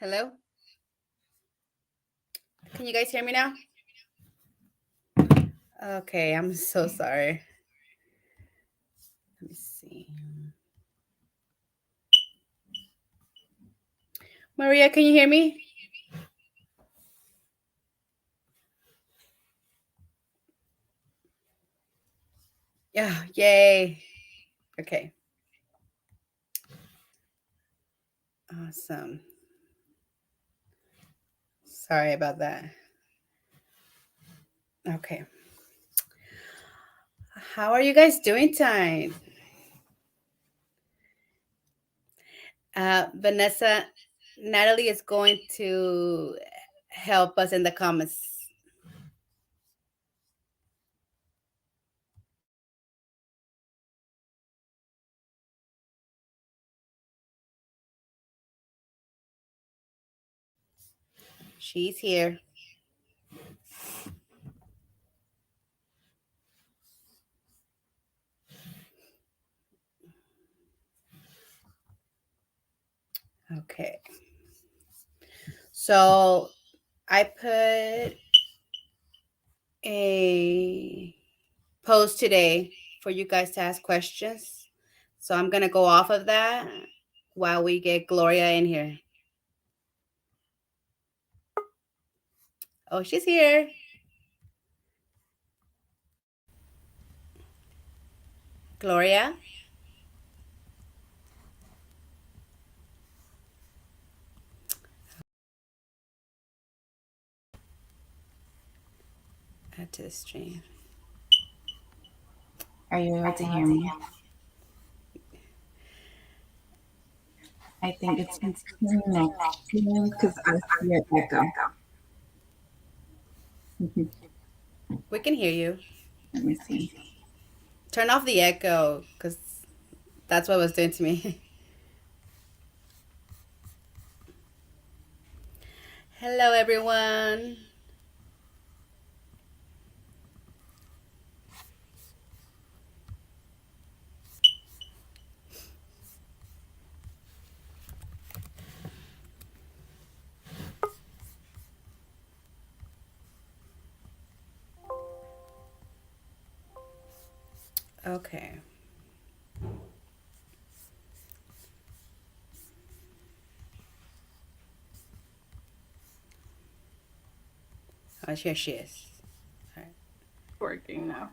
Hello? Can you guys hear me now? Okay, I'm so sorry. Let me see. Maria, can you hear me? Yeah, yay. Okay. Awesome. Sorry about that. Okay. How are you guys doing tonight? Vanessa, Natalie is going to help us in the comments. She's here. Okay. So I put a post today for you guys to ask questions. So I'm going to go off of that while we get Gloria in here. Oh, she's here. Gloria? Add to the stream. Are you able to hear me? I think it's connection because I hear echo. We can hear you. Let me see. Turn off the echo because that's what it was doing to me. Hello, everyone. Okay. Oh, here she is. All right. Working now.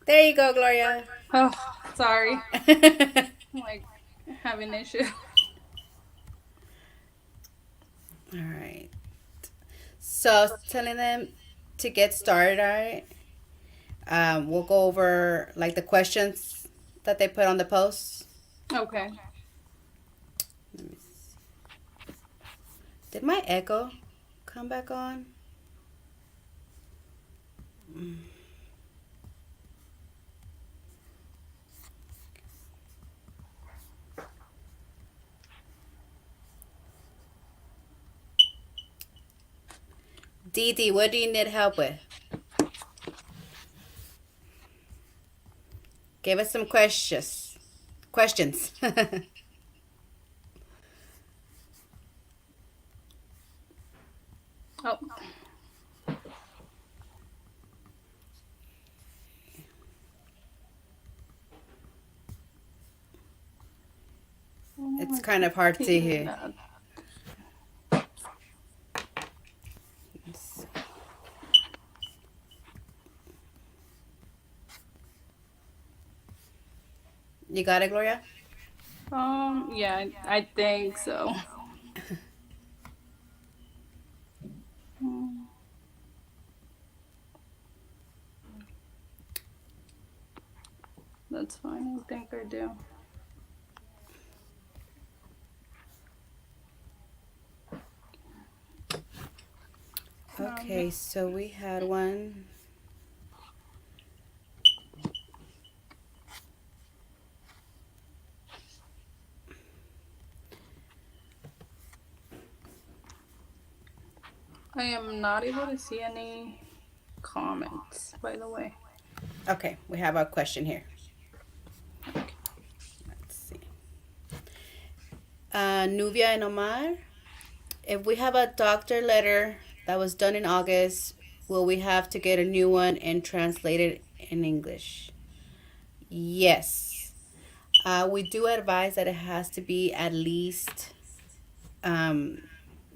There you go, Gloria. Oh, sorry. I'm like having issue. All right. So telling them to get started, all right? We'll go over like the questions that they put on the post. Okay. Let me see. Did my echo come back on? Dee Dee, what do you need help with? Give us some questions. Questions. Oh. It's kind of hard to hear. You got it, Gloria? Yeah, I think so. That's fine. I think I do. Okay, so we had one. I am not able to see any comments, by the way. Okay, we have a question here. Let's see. Nubia and Omar, If we have a doctor letter that was done in August, will we have to get a new one and translate it in English? Yes. We do advise that it has to be at least um,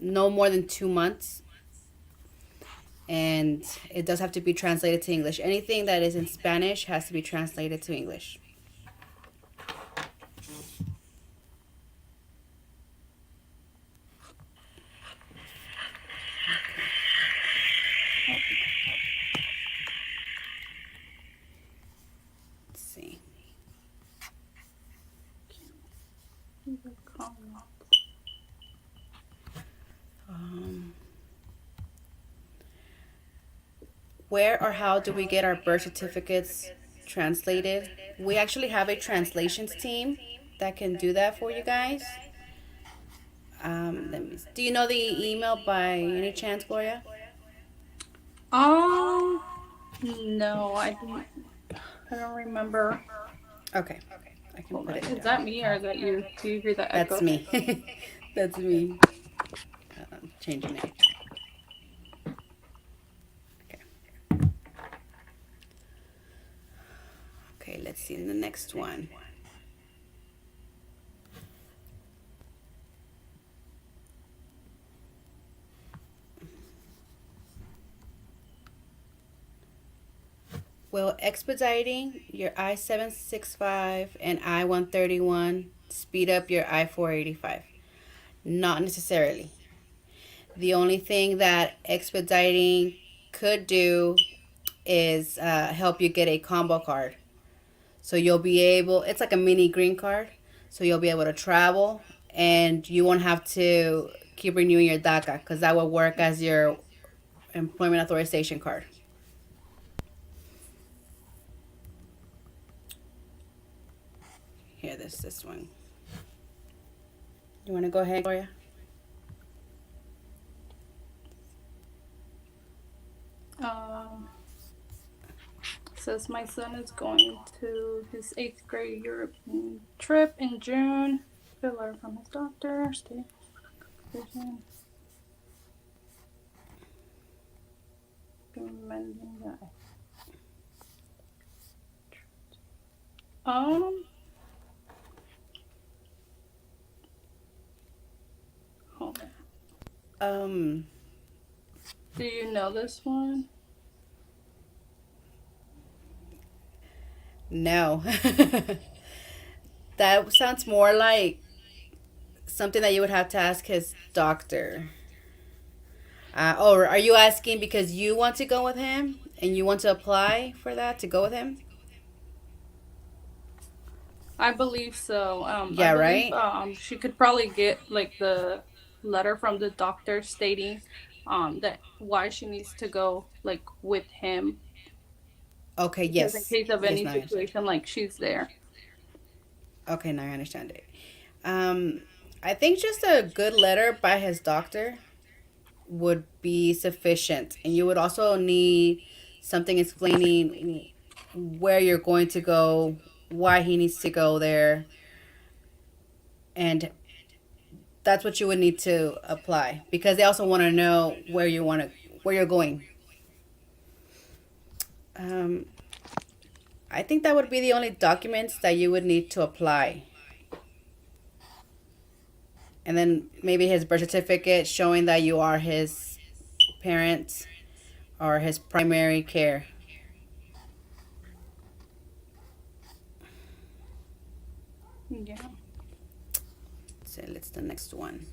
no more than 2 months, and it does have to be translated to English. Anything that is in Spanish has to be translated to English. Let's see. Um, where or how do we get our birth certificates translated? We actually have a translations team that can do that for you guys. Do you know the email by any chance, Gloria? Um, no, I don't remember. Okay, I can Hold put on. it Is down. that me or is that you? Do you hear the That's echo? me. That's me. Changing it. Okay. Okay, let's see the next one. Will expediting your I-765 and I-131 speed up your I-485? Not necessarily. The only thing that expediting could do is help you get a combo card. So you'll be able, it's like a mini green card. So you'll be able to travel and you won't have to keep renewing your DACA because that will work as your employment authorization card. Here, this one. You want to go ahead, Gloria? Um, says my son is going to his 8th grade European trip in June. Get a letter from his doctor. Stay vision. Recommending that. Um, hold on. Um, Do you know this one? no. That sounds more like something that you would have to ask his doctor. Or are you asking because you want to go with him and you want to apply for that to go with him? I believe so. I Yeah, believe right? she could probably get like the letter from the doctor stating that why she needs to go like with him Okay, because in yes. case of Yes, any now I understand. situation like she's there. Okay, now I understand it. Um, I think just a good letter by his doctor would be sufficient. And you would also need something explaining where you're going to go, why he needs to go there, and that's what you would need to apply because they also want to know where you're going. Um, I think that would be the only documents that you would need to apply, and then maybe his birth certificate showing that you are his parents or his primary care. Yeah. So let's the next one.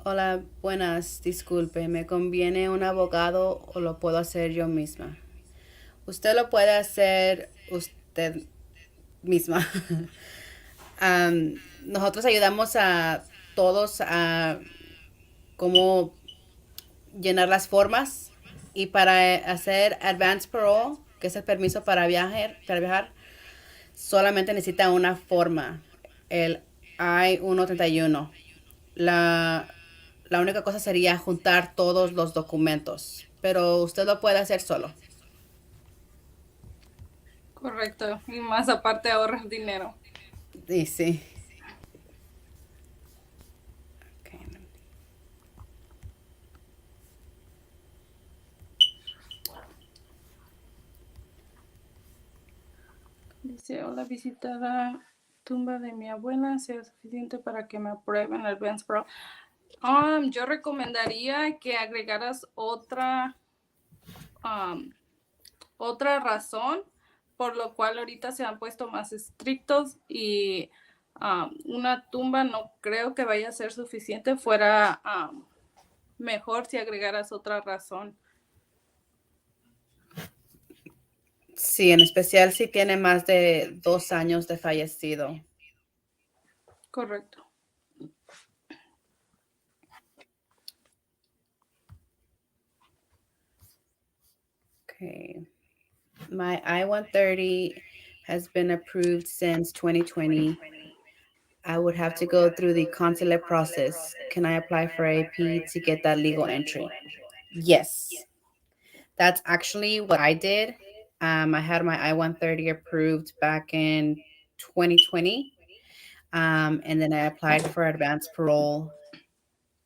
Hola, buenas, disculpe, ¿me conviene un abogado o lo puedo hacer yo misma? Usted lo puede hacer usted misma. Nosotros ayudamos a todos a cómo llenar las formas y para hacer Advance Parole, que es el permiso para viajar, solamente necesita una forma, el I-131. La, la única cosa sería juntar todos los documentos, pero usted lo puede hacer solo. Correcto. Y más aparte ahorras dinero. Y sí. Okay. Dice, hola, visitar la tumba de mi abuela sea suficiente para que me aprueben el Advance Pro. Yo recomendaría que agregaras um, otra razón por lo cual ahorita se han puesto más estrictos y una tumba no creo que vaya a ser suficiente. Fuera mejor si agregaras otra razón. Sí, en especial si tiene más de 2 años de fallecido. Correcto. Okay. My I-130 has been approved since 2020. I would have to go through the consulate process. Can I apply for AP to get that legal entry? Yes. That's actually what I did. I had my I-130 approved back in 2020. And then I applied for advanced parole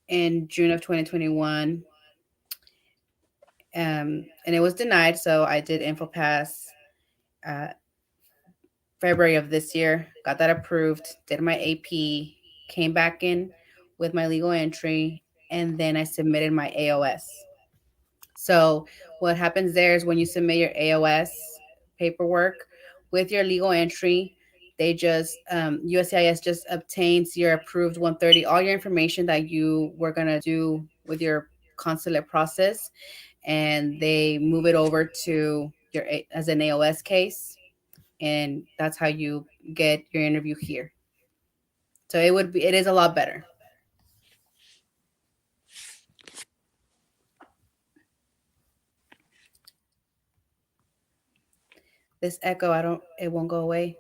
in June of 2021. And it was denied. So I did InfoPass uh, February of this year, got that approved, did my AP, came back in with my legal entry, and then I submitted my AOS. So what happens there is when you submit your AOS paperwork with your legal entry, they just USCIS just obtains your approved 130, all your information that you were gonna do with your consulate process, and they move it over to your as an AOS case, and that's how you get your interview here. So it is a lot better. This echo, it won't go away.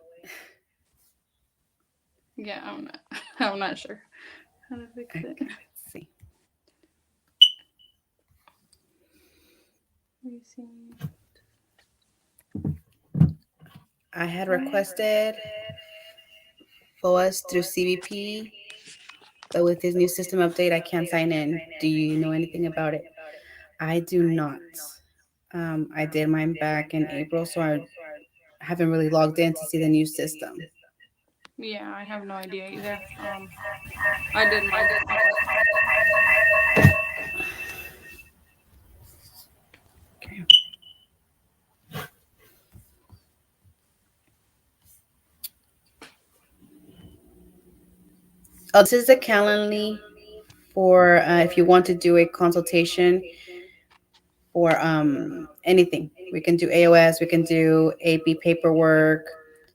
Yeah, I'm not sure how to fix Okay, it. let's see. Let me see. I had requested FOAS through CBP, but with this new system update, I can't sign in. Do you know anything about it? I do not. I did mine back in April, so I haven't really logged in to see the new system. Yeah, I have no idea either. I did mine. Okay. Oh, this is the Calendly for if you want to do a consultation for anything. We can do AOS, we can do AP paperwork,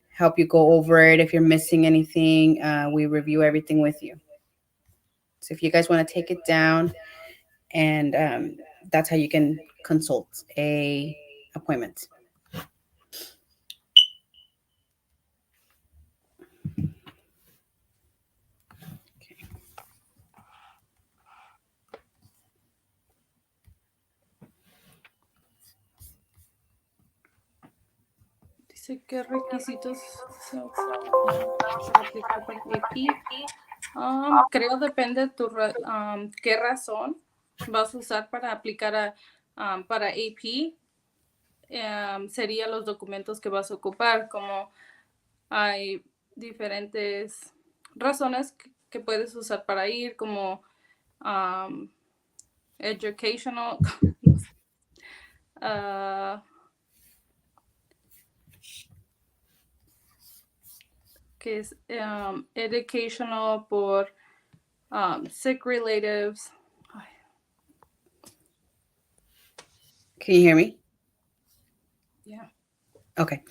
help you go over it. If you're missing anything, we review everything with you. So if you guys want to take it down, and that's how you can consult a appointment. Dice qué requisitos se ocupan para aplicar para AP. Creo depende de qué razón vas a usar para aplicar para AP. Serían los documentos que vas a ocupar, como hay diferentes razones que puedes usar para ir, como educational, que es educational por sick relatives. Can you hear me? Yeah. Okay.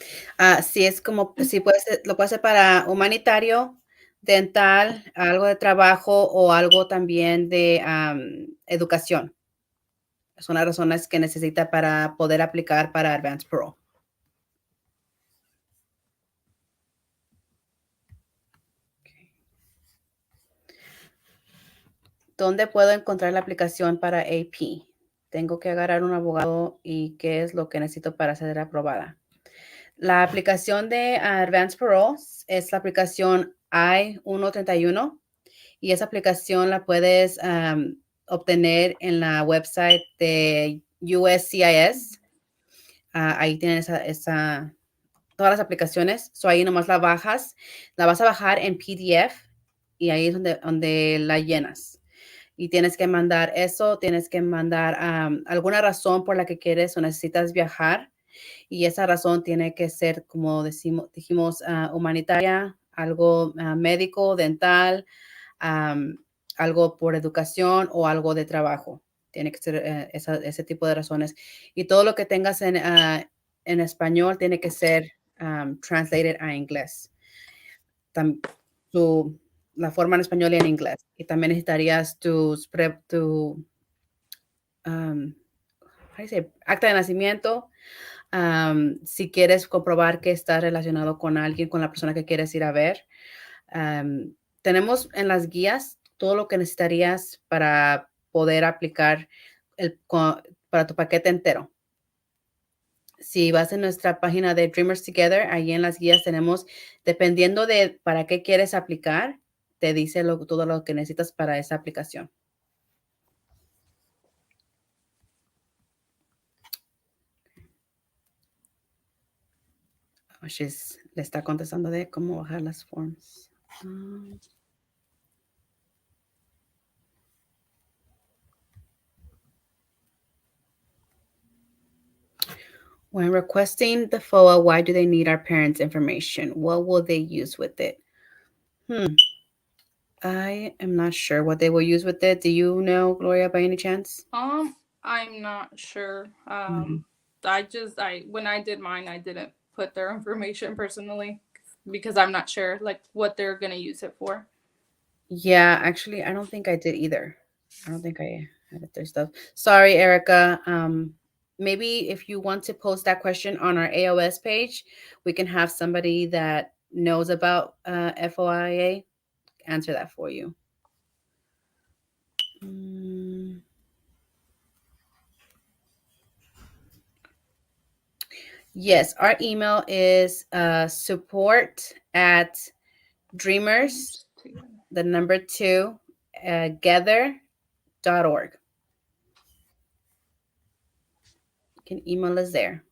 Si es como, si lo puede hacer para humanitario, dental, algo de trabajo o algo también de educación. Son las razones que necesita para poder aplicar para Advanced Parole. Okay. ¿Dónde puedo encontrar la aplicación para AP? Tengo que agarrar un abogado y qué es lo que necesito para ser aprobada. La aplicación de Advanced Parole es la aplicación I-131 y esa aplicación la puedes obtener en la website de USCIS. Ahí tienen todas las aplicaciones. So ahí nomás la bajas, la vas a bajar en PDF y ahí es donde la llenas. Y tienes que mandar eso, tienes que mandar alguna razón por la que quieres o necesitas viajar. Y esa razón tiene que ser, como dijimos, humanitaria, algo médico, dental, um, algo por educación o algo de trabajo. Tiene que ser ese tipo de razones. Y todo lo que tengas en español tiene que ser translated a inglés. Tam, tu, la forma en español y en inglés. Y también necesitarías tu acta de nacimiento. Si quieres comprobar que está relacionado con alguien, con la persona que quieres ir a ver. Tenemos en las guías todo lo que necesitarías para poder aplicar para tu paquete entero. Si vas en nuestra página de Dreamers Together, ahí en las guías tenemos, dependiendo de para qué quieres aplicar, te dice todo lo que necesitas para esa aplicación. Le está contestando de cómo bajar las forms. When requesting the FOA, why do they need our parents' information? What will they use with it? I am not sure what they will use with it. Do you know, Gloria, by any chance? I'm not sure. Mhm. I when I did mine, I didn't put their information personally because I'm not sure like what they're gonna use it for. Yeah, actually, I don't think I did either. I don't think I had their stuff. Sorry, Erica. Maybe if you want to post that question on our AOS page, we can have somebody that knows about FOIA answer that for you. Yes, our email is support at dreamers, the number 2, gather.org. You can email us there.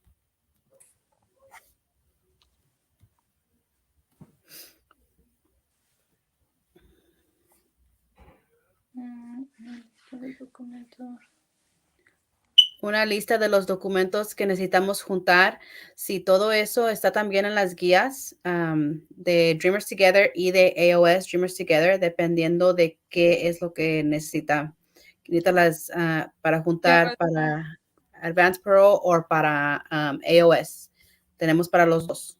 Una lista de los documentos que necesitamos juntar. Si todo eso está también en las guías de Dreamers Together y de AOS Dreamers Together, dependiendo de qué es lo que necesita. Para juntar para Advanced Pro o para AOS. Tenemos para los dos.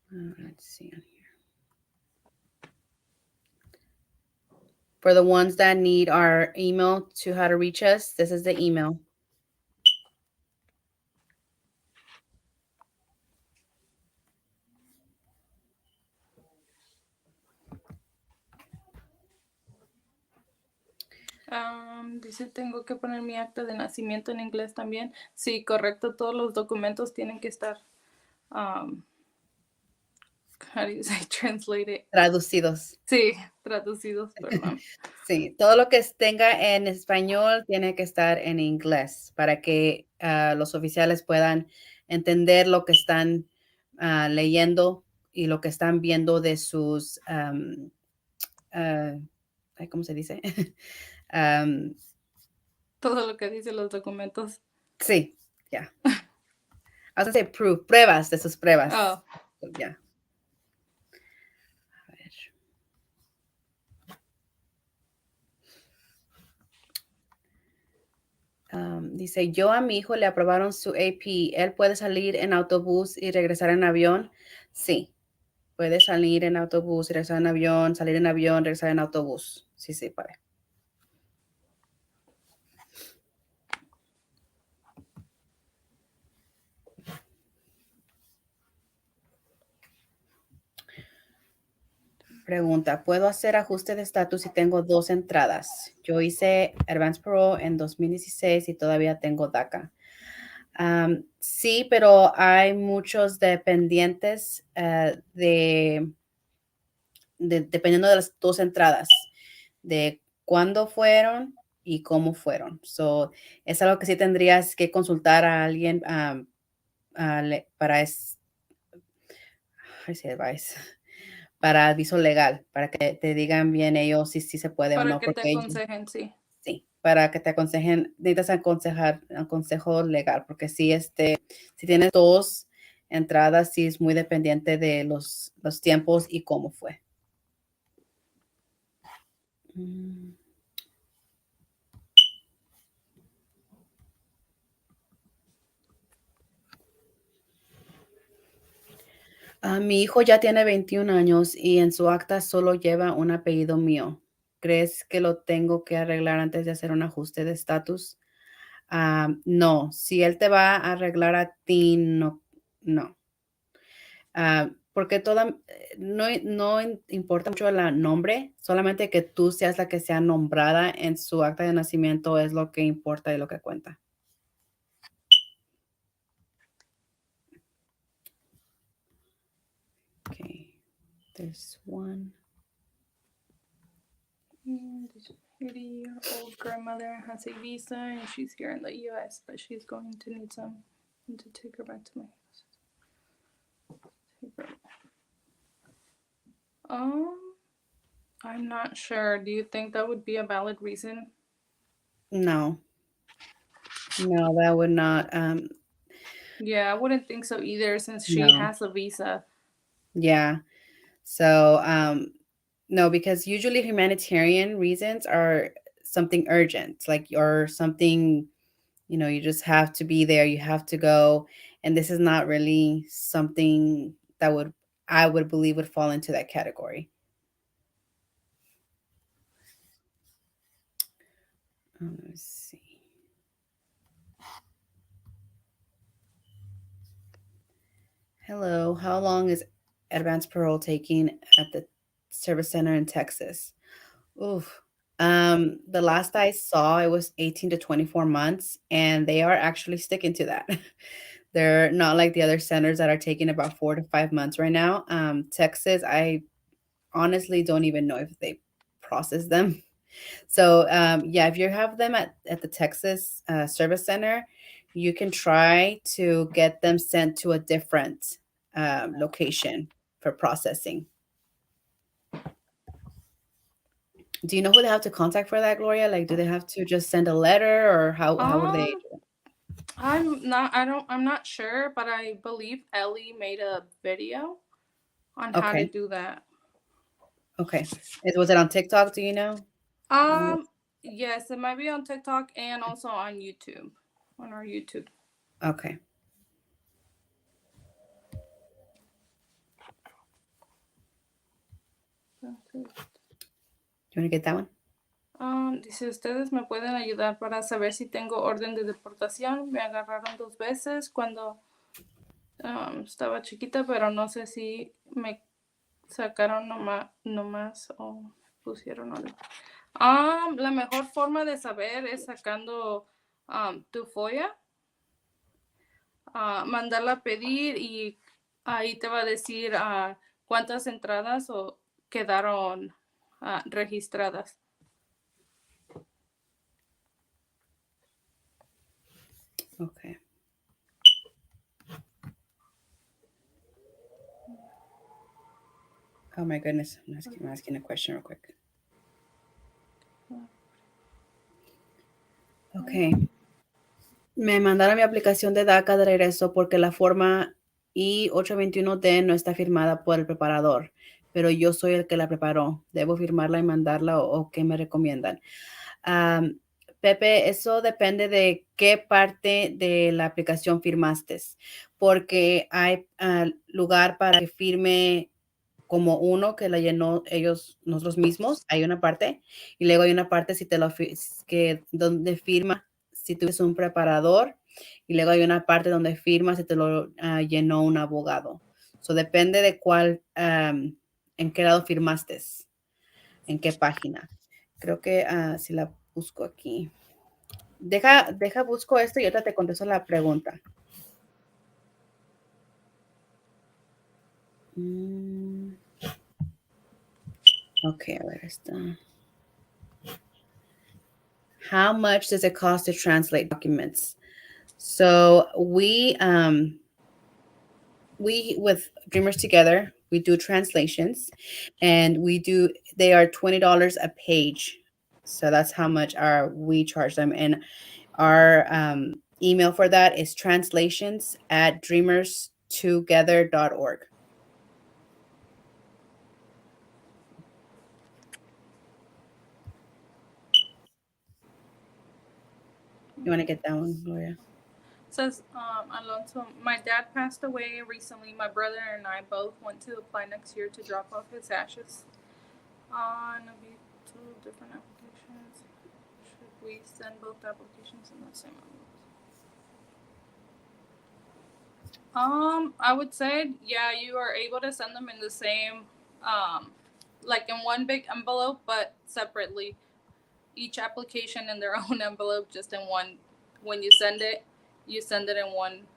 Let's see on here. For the ones that need our email to how to reach us, this is the email. Dice, tengo que poner mi acta de nacimiento en inglés también. Sí, correcto, todos los documentos tienen que estar, how do you say, translated? Traducidos. Sí, traducidos, perdón. Sí, todo lo que tenga en español tiene que estar en inglés para que los oficiales puedan entender lo que están leyendo y lo que están viendo de sus, ¿cómo se dice? Todo lo que dicen los documentos. Sí, ya. I was going to say proof, pruebas de sus pruebas. Oh. Ya. Dice, yo a mi hijo le aprobaron su AP. ¿Él puede salir en autobús y regresar en avión? Sí, puede salir en autobús y regresar en avión, salir en avión, regresar en autobús. Sí, sí, puede. Pregunta, ¿puedo hacer ajuste de estatus si tengo 2 entradas? Yo hice Advanced Parole en 2016 y todavía tengo DACA. Sí, pero hay muchos dependientes dependiendo de las dos entradas, de cuándo fueron y cómo fueron. So, es algo que sí tendrías que consultar a alguien para, advice, para aviso legal, para que te digan bien ellos si se puede o Para no, que te porque ellos, aconsejen, sí. sí, para que te aconsejen, necesitas consejo legal, porque si tienes dos entradas, sí es muy dependiente de los tiempos y cómo fue. Mm. Mi hijo ya tiene 21 años y en su acta solo lleva un apellido mío. ¿Crees que lo tengo que arreglar antes de hacer un ajuste de estatus? No, si él te va a arreglar a ti, no, no. Porque no importa mucho el nombre, solamente que tú seas la que sea nombrada en su acta de nacimiento es lo que importa y lo que cuenta. Okay, there's one. This 80-year-old grandmother has a visa and she's here in the U.S., but she's going to need some to take her back to my house. I'm not sure. Do you think that would be a valid reason? No, no, that would not. Yeah, I wouldn't think so either since she No, has a visa. yeah. So, no, because usually humanitarian reasons are something urgent, like or something, you just have to be there, you have to go. And this is not really something that I would believe would fall into that category. Let me see. Hello, how long is advanced parole taking at the service center in Texas? Oof. The last I saw, it was 18 to 24 months, and they are actually sticking to that. They're not like the other centers that are taking about 4 to 5 months right now. Texas, I honestly don't even know if they process them. So, yeah, if you have them at the Texas Service Center, you can try to get them sent to a different location for processing. Do you know who they have to contact for that, Gloria? Like, do they have to just send a letter, or how would they? Um, I'm not sure, but I believe Ellie made a video on how to Okay, do that. okay. Was it on TikTok? Do you know? Um, yes, it might be on TikTok and also on YouTube, on our YouTube. Okay. You want to get that one? Dice, ustedes me pueden ayudar para saber si tengo orden de deportación. Me agarraron 2 veces cuando estaba chiquita, pero no sé si me sacaron nomás o pusieron algo. La mejor forma de saber es sacando tu folla, mandarla a pedir y ahí te va a decir cuántas entradas o quedaron registradas. Okay. Oh my goodness. I'm asking a question real quick. Okay. Me mandaron mi aplicación de DACA de regreso porque la forma I-821D no está firmada por el preparador, pero yo soy el que la preparó. ¿Debo firmarla y mandarla o qué me recomiendan? Am, Pepe, eso depende de qué parte de la aplicación firmaste, porque hay lugar para que firme como uno que la llenó nosotros mismos, hay una parte, y luego hay una parte si te que donde firma si tú eres un preparador, y luego hay una parte donde firma si te lo llenó un abogado. So depende de cuál, en qué lado firmaste, en qué página. Creo que si la busco aquí. Deja busco esto y ahorita te contesto la pregunta. Mm, ok, a ver, está. How much does it cost to translate documents? So we with Dreamers Together, we do translations, and they are $20 a page. So that's how much we charge them, and our email for that is translations@dreamerstogether.org. You want to get that one, Gloria? Says Alonso, my dad passed away recently. My brother and I both want to apply next year to drop off his ashes on two different applications. Should we send both applications in the same envelope? I would say, yeah, you are able to send them in the same, like in one big envelope, but separately. Each application in their own envelope, just in one. When you send it in one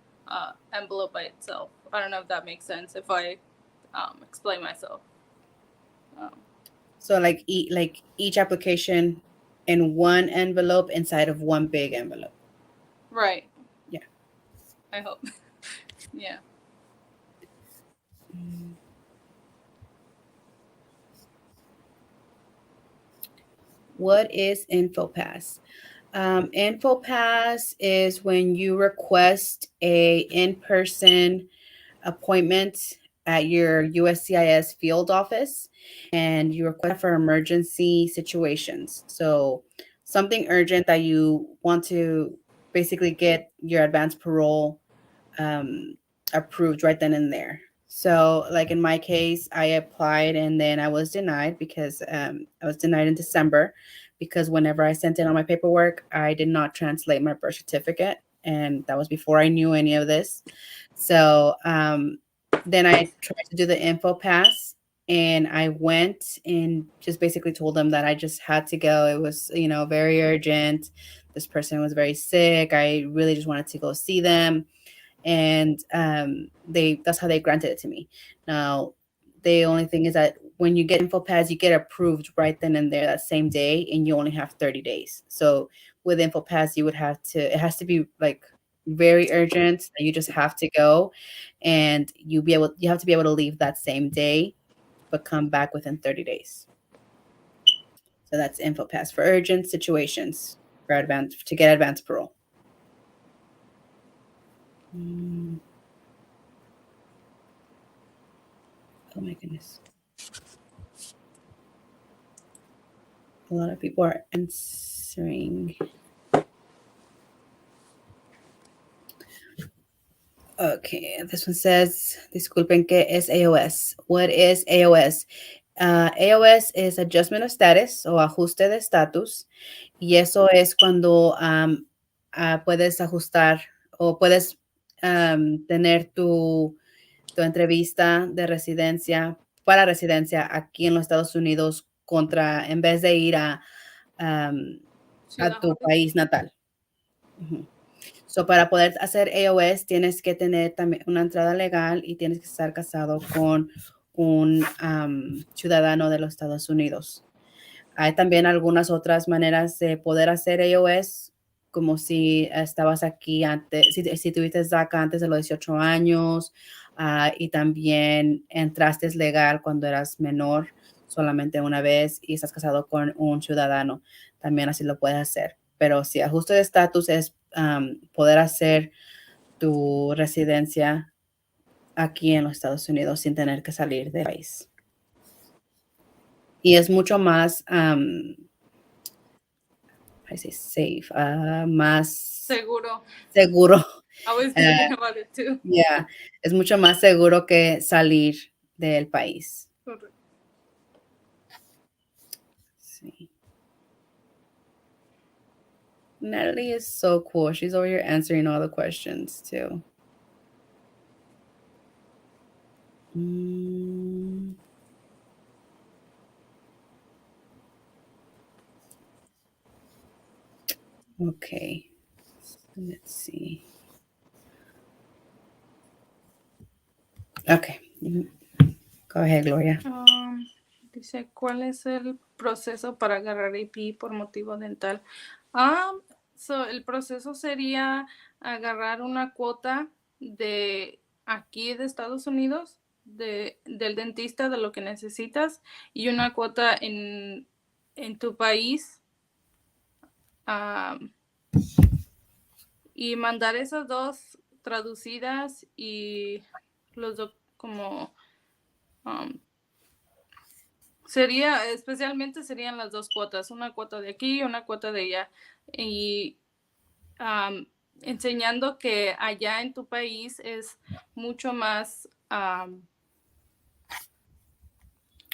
envelope by itself. I don't know if that makes sense. If I explain myself. Um, So like each application in one envelope inside of one big envelope. right. Yeah. I hope. Yeah. What is InfoPass? InfoPass is when you request a in-person appointment at your USCIS field office, and you request for emergency situations. So something urgent that you want to basically get your advanced parole um, approved right then and there. So, like in my case, I applied and then I was denied because I was denied in December because whenever I sent in all my paperwork, I did not translate my birth certificate. And that was before I knew any of this. So, then I tried to do the info pass and I went and just basically told them that I just had to go. It was, very urgent. This person was very sick. I really just wanted to go see them, and that's how they granted it to me. Now, the only thing is that when you get InfoPass, you get approved right then and there that same day, and you only have 30 days. So with InfoPass, it has to be like very urgent. You just have to go, and you have to be able to leave that same day, but come back within 30 days. So that's InfoPass for urgent situations to get advanced parole. Mm. Oh my goodness. A lot of people are answering. Okay, this one says, disculpen, ¿qué es AOS? What is AOS? AOS is Adjustment of Status o ajuste de estatus. Y eso es cuando puedes ajustar o puedes tener tu entrevista de residencia para residencia aquí en los Estados Unidos en vez de ir a tu país natal. Ujú. So, para poder hacer AOS tienes que tener también una entrada legal y tienes que estar casado con un ciudadano de los Estados Unidos. Hay también algunas otras maneras de poder hacer AOS, como si estabas aquí antes, si tuviste DACA antes de los 18 años, y también entraste legal cuando eras menor solamente una vez y estás casado con un ciudadano, también así lo puedes hacer. Pero si ajuste de estatus es poder hacer tu residencia aquí en los Estados Unidos sin tener que salir del país. Y es mucho más I say safe, más Seguro. seguro. I was thinking about it too. Yeah, es mucho más seguro que salir del país. Sí. Natalie is so cool. She's over here answering all the questions too. Okay. Let's see. Okay. Go ahead, Gloria. Dice, ¿cuál es el proceso para agarrar AP por motivo dental? El proceso sería agarrar una cuota de aquí de Estados Unidos, del dentista, de lo que necesitas, y una cuota en tu país, y mandar esas dos traducidas y los como especialmente serían las dos cuotas, una cuota de aquí y una cuota de allá. Y enseñando que allá en tu país es mucho más,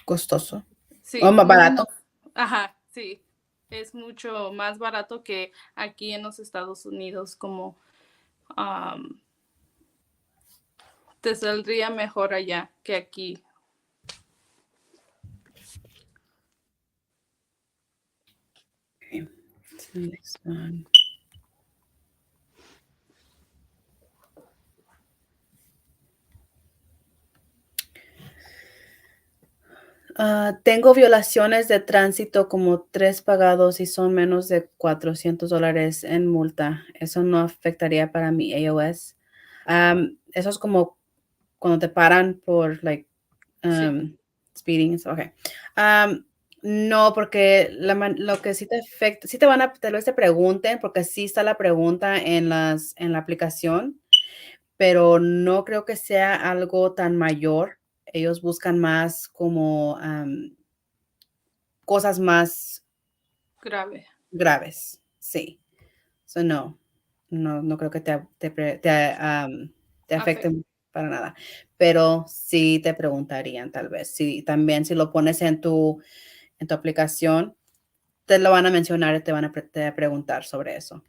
Costoso. sí, O más barato. ajá, sí, es mucho más barato que aquí en los Estados Unidos, como te saldría mejor allá que aquí. Okay. Next one. Tengo violaciones de tránsito como 3 pagados y son menos de $400 en multa. Eso no afectaría para mi AOS. Eso es como cuando te paran por like Sí, speeding. Okay. No, porque lo que sí te afecta, sí te van a, tal vez te pregunten, porque sí está la pregunta en la aplicación, pero no creo que sea algo tan mayor. Ellos buscan más como cosas más grave. graves, sí. So, no creo que te Afecta. afecten para nada. Pero sí te preguntarían tal vez. Sí, también si lo pones en tu aplicación, te lo van a mencionar y te van a preguntar sobre eso.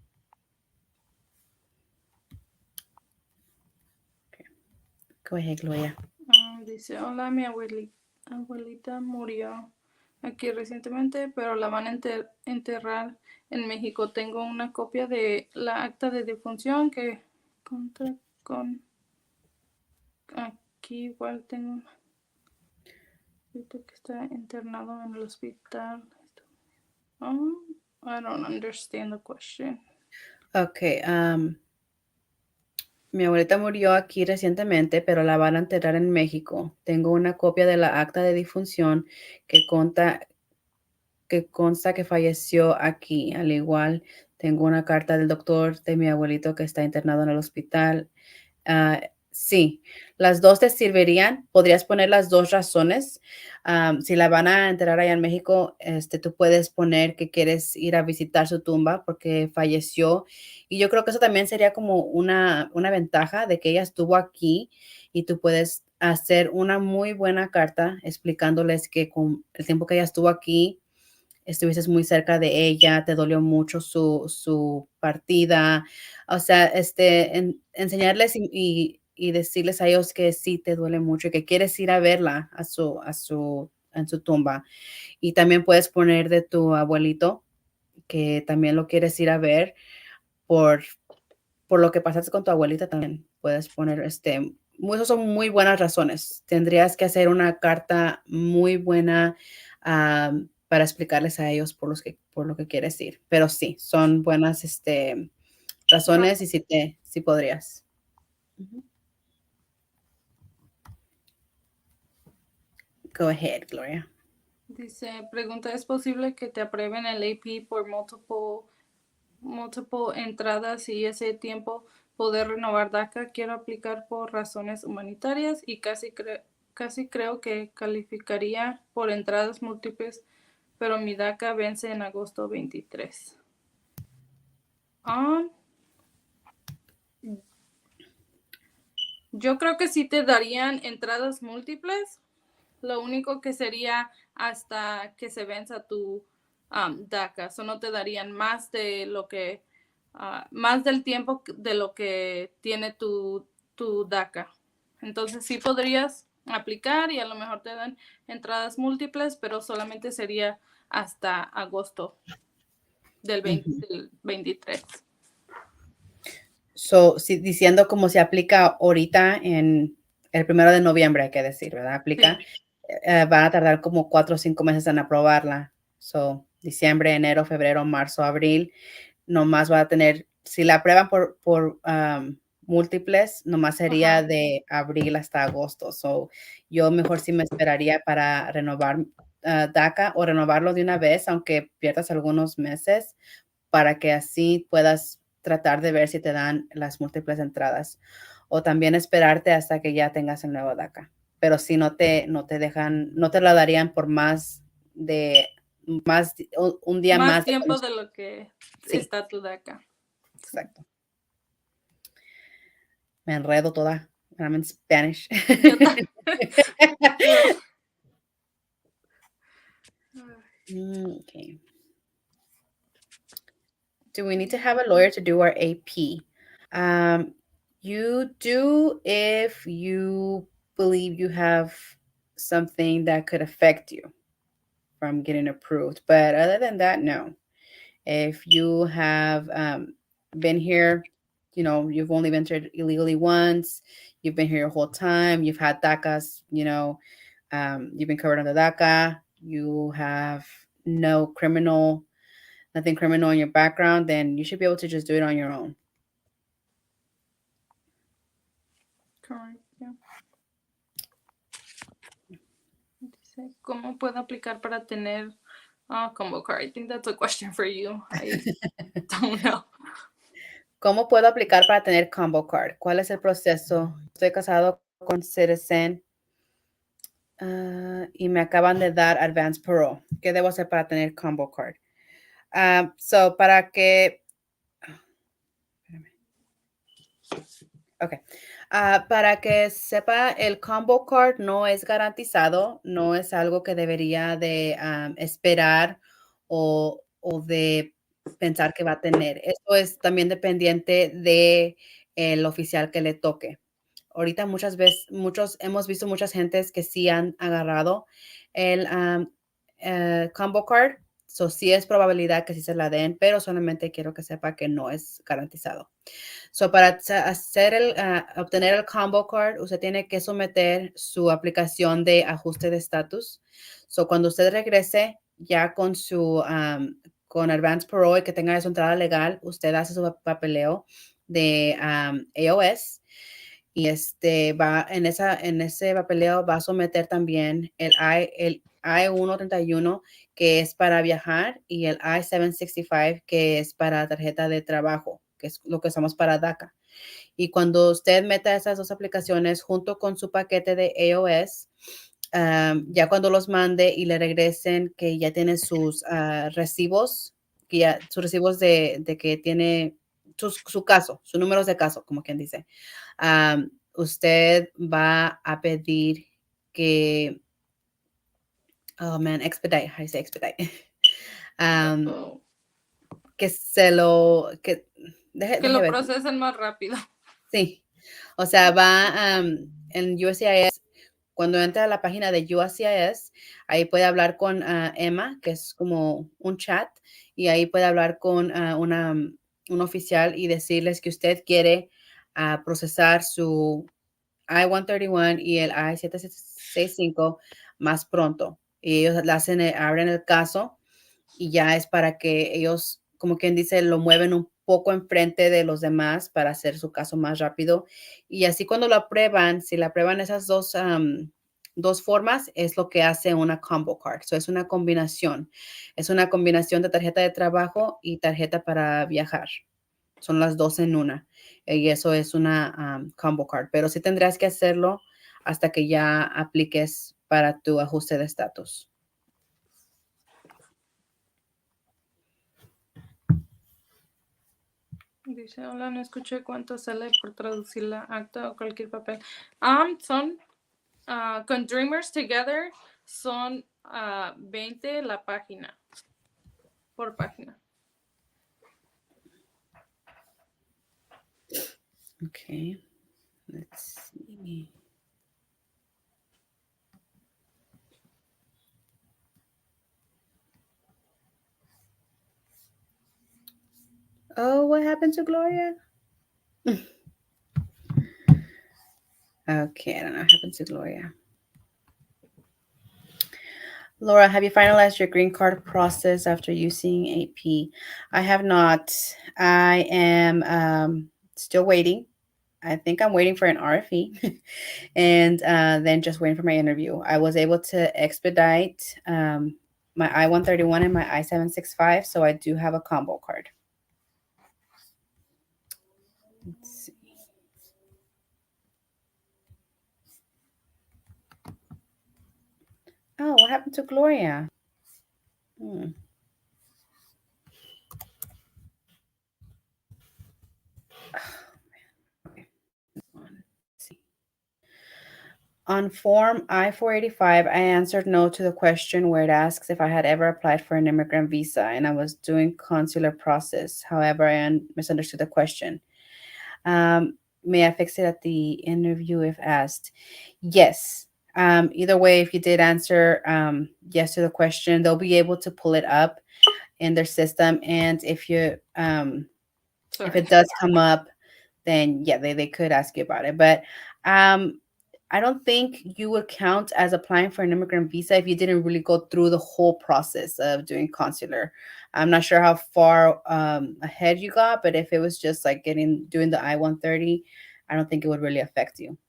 Okay. Go ahead, Gloria. Dice, hola, mi abuelita murió aquí recientemente, pero la van a enterrar en México. Tengo una copia de la acta de defunción que conta con... Aquí igual tengo que está internado en el hospital. I don't understand the question. Okay. Mi abuelita murió aquí recientemente, pero la van a enterrar en México. Tengo una copia de la acta de difunción que consta que falleció aquí. Al igual, tengo una carta del doctor de mi abuelito que está internado en el hospital. Sí, las dos te servirían. Podrías poner las dos razones. Si la van a enterrar allá en México, tú puedes poner que quieres ir a visitar su tumba porque falleció. Y yo creo que eso también sería como una ventaja de que ella estuvo aquí y tú puedes hacer una muy buena carta explicándoles que con el tiempo que ella estuvo aquí, estuvieses muy cerca de ella, te dolió mucho su partida. O sea, enseñarles y decirles a ellos que sí te duele mucho y que quieres ir a verla en su tumba. Y también puedes poner de tu abuelito que también lo quieres ir a ver por, por lo que pasaste con tu abuelita también. Puedes poner, esas son muy buenas razones. Tendrías que hacer una carta muy buena para explicarles a ellos por lo que quieres ir. Pero sí, son buenas, razones y sí podrías. Ujú. Go ahead, Gloria. Dice, pregunta, ¿es posible que te aprueben el AP por multiple entradas y ese tiempo poder renovar DACA? Quiero aplicar por razones humanitarias y casi creo que calificaría por entradas múltiples, pero mi DACA vence en agosto 23. Yo creo que sí te darían entradas múltiples. Lo único que sería hasta que se venza tu DACA. Eso no te darían más de lo que, más del tiempo de lo que tiene tu DACA. Entonces sí podrías aplicar y a lo mejor te dan entradas múltiples, pero solamente sería hasta agosto. Ujú. del 23. So, diciendo cómo se aplica ahorita en el 1 de noviembre, hay que decir, ¿verdad? Aplica, Sí, van a tardar como 4 o 5 meses en aprobarla. So, diciembre, enero, febrero, marzo, abril, nomás va a tener, si la aprueban por múltiples, nomás sería ajá. de abril hasta agosto. So, yo mejor sí me esperaría para renovar DACA o renovarlo de una vez, aunque pierdas algunos meses, para que así puedas tratar de ver si te dan las múltiples entradas. O también esperarte hasta que ya tengas el nuevo DACA. Pero si no te dejan, no te la darían por más, un día Más más de tiempo cuando. de lo que Sí, está tu DACA. Sí. exacto. Me enredo toda. I'm in Spanish. Yo también. Okay. Do we need to have a lawyer to do our AP? Um, you do if you believe you have something that could affect you from getting approved. But other than that, no. If you have been here, you've only been here illegally once, you've been here your whole time, you've had DACAs, you've been covered under DACA, you have no nothing criminal in your background, then you should be able to just do it on your own. Correct, yeah. Dice, ¿cómo puedo aplicar para tener combo card? I think that's a question for you. I don't know. ¿Cómo puedo aplicar para tener combo card? ¿Cuál es el proceso? Estoy casado con Citizen y me acaban de dar advance parole. ¿Qué debo hacer para tener combo card? So, para que, okay. Para que sepa, el combo card no es garantizado, no es algo que debería de esperar o de pensar que va a tener. Eso es también dependiente de el oficial que le toque. Ahorita hemos visto muchas gentes que sí han agarrado el combo card. So, sí es probabilidad que sí se la den, pero solamente quiero que sepa que no es garantizado. So, para obtener el combo card, usted tiene que someter su aplicación de ajuste de estatus. So, cuando usted regrese ya con Advance Parole y que tenga su entrada legal, usted hace su papeleo de AOS y va en ese papeleo va a someter también el I-131 que es para viajar y el I-765 que es para tarjeta de trabajo, que es lo que usamos para DACA. Y cuando usted meta esas dos aplicaciones junto con su paquete de AOS, ya cuando los mande y le regresen que ya tiene sus recibos, sus recibos de que tiene su caso, sus números de caso, como quien dice, usted va a pedir que, oh man, expedite, how do you say expedite? Oh, Que se lo, que, que deje lo ver, procesen más rápido. sí, o sea, va en USCIS, cuando entra a la página de USCIS, ahí puede hablar con Emma, que es como un chat, y ahí puede hablar con un oficial y decirles que usted quiere procesar su I-131 y el I-765 más pronto. Y ellos abren el caso y ya es para que ellos, como quien dice, lo mueven un poco enfrente de los demás para hacer su caso más rápido. Y así cuando lo aprueban, si la aprueban esas dos formas, es lo que hace una combo card. So, es una combinación. Es una combinación de tarjeta de trabajo y tarjeta para viajar. Son las dos en una. Y eso es una combo card. Pero sí tendrás que hacerlo hasta que ya apliques para tu ajuste de estatus. Dice, hola, no escuché cuánto sale por traducir la acta o cualquier papel. Son, con Dreamers Together, son 20 la página, por página. Okay, let's see. Oh, what happened to Gloria? Okay, I don't know what happened to Gloria. Laura, have you finalized your green card process after using AP? I have not. I am still waiting. I think I'm waiting for an RFE and then just waiting for my interview. I was able to expedite my I-131 and my I-765, so I do have a combo card. Let's see. Oh, what happened to Gloria? Hmm. Okay. Let's see. On Form I-485, I answered no to the question where it asks if I had ever applied for an immigrant visa and I was doing consular process. However, I misunderstood the question. May I fix it at the interview if asked? Yes. Either way, if you did answer yes to the question, they'll be able to pull it up in their system. And if Sorry. it does come up, then yeah, they could ask you about it. But um, I don't think you would count as applying for an immigrant visa if you didn't really go through the whole process of doing consular. I'm not sure how far ahead you got, but if it was just like doing the I-130, I don't think it would really affect you.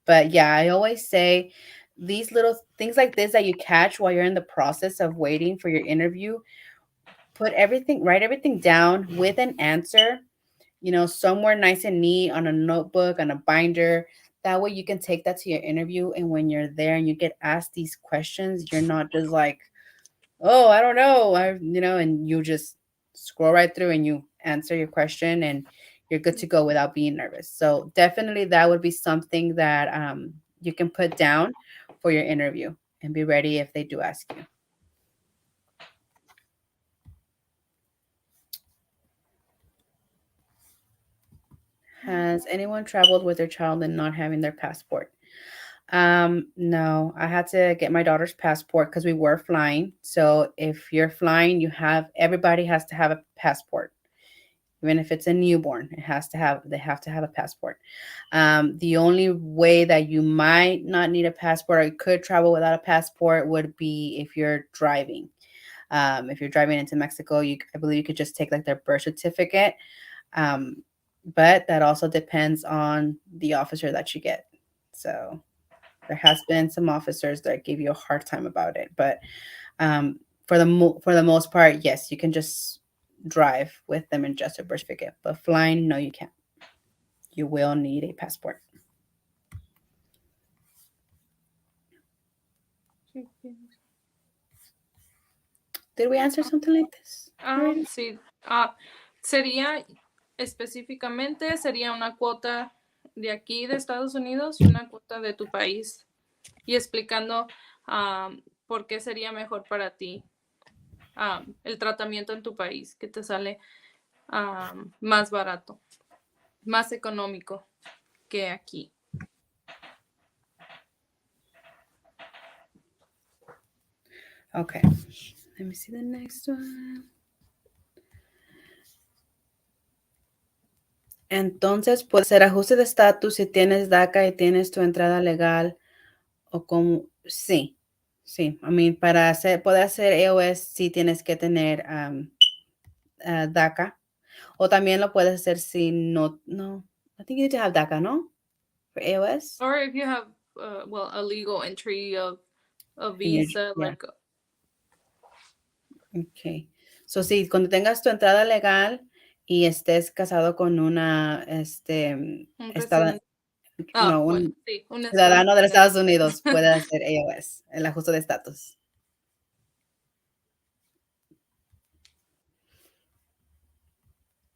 But yeah, I always say these little things like this that you catch while you're in the process of waiting for your interview, write everything down with an answer, somewhere nice and neat on a notebook, on a binder. That way you can take that to your interview. And when you're there and you get asked these questions, you're not just like, oh, I don't know. And you just scroll right through and you answer your question and you're good to go without being nervous. So definitely that would be something that you can put down for your interview and be ready if they do ask you. Has anyone traveled with their child and not having their passport? No, I had to get my daughter's passport because we were flying. So if you're flying, everybody has to have a passport. Even if it's a newborn, they have to have a passport. The only way that you might not need a passport or you could travel without a passport would be if you're driving. If you're driving into Mexico, I believe you could just take like their birth certificate. Um, but that also depends on the officer that you get. So there has been some officers that give you a hard time about it, but um, for the most part, yes, you can just drive with them and just a birth certificate. But flying, no, you can't. You will need a passport. Did we answer something like this already? Sí. Sería específicamente, sería una cuota de aquí de Estados Unidos y una cuota de tu país. Y explicando por qué sería mejor para ti el tratamiento en tu país, que te sale más barato, más económico que aquí. Okay. Let me see the next one. Entonces, puedes hacer ajuste de estatus si tienes DACA y tienes tu entrada legal o como, sí, sí. I mean, poder hacer AOS, sí tienes que tener DACA. O también lo puedes hacer si no. I think you need to have DACA, ¿no? For AOS. Or if you have, a legal entry of a visa, Yeah. like Okay. So, sí, cuando tengas tu entrada legal y estés casado con un residente. Bueno, un sí, un ciudadano de los estadounidense. Estados Unidos, puede hacer AOS, el ajuste de estatus.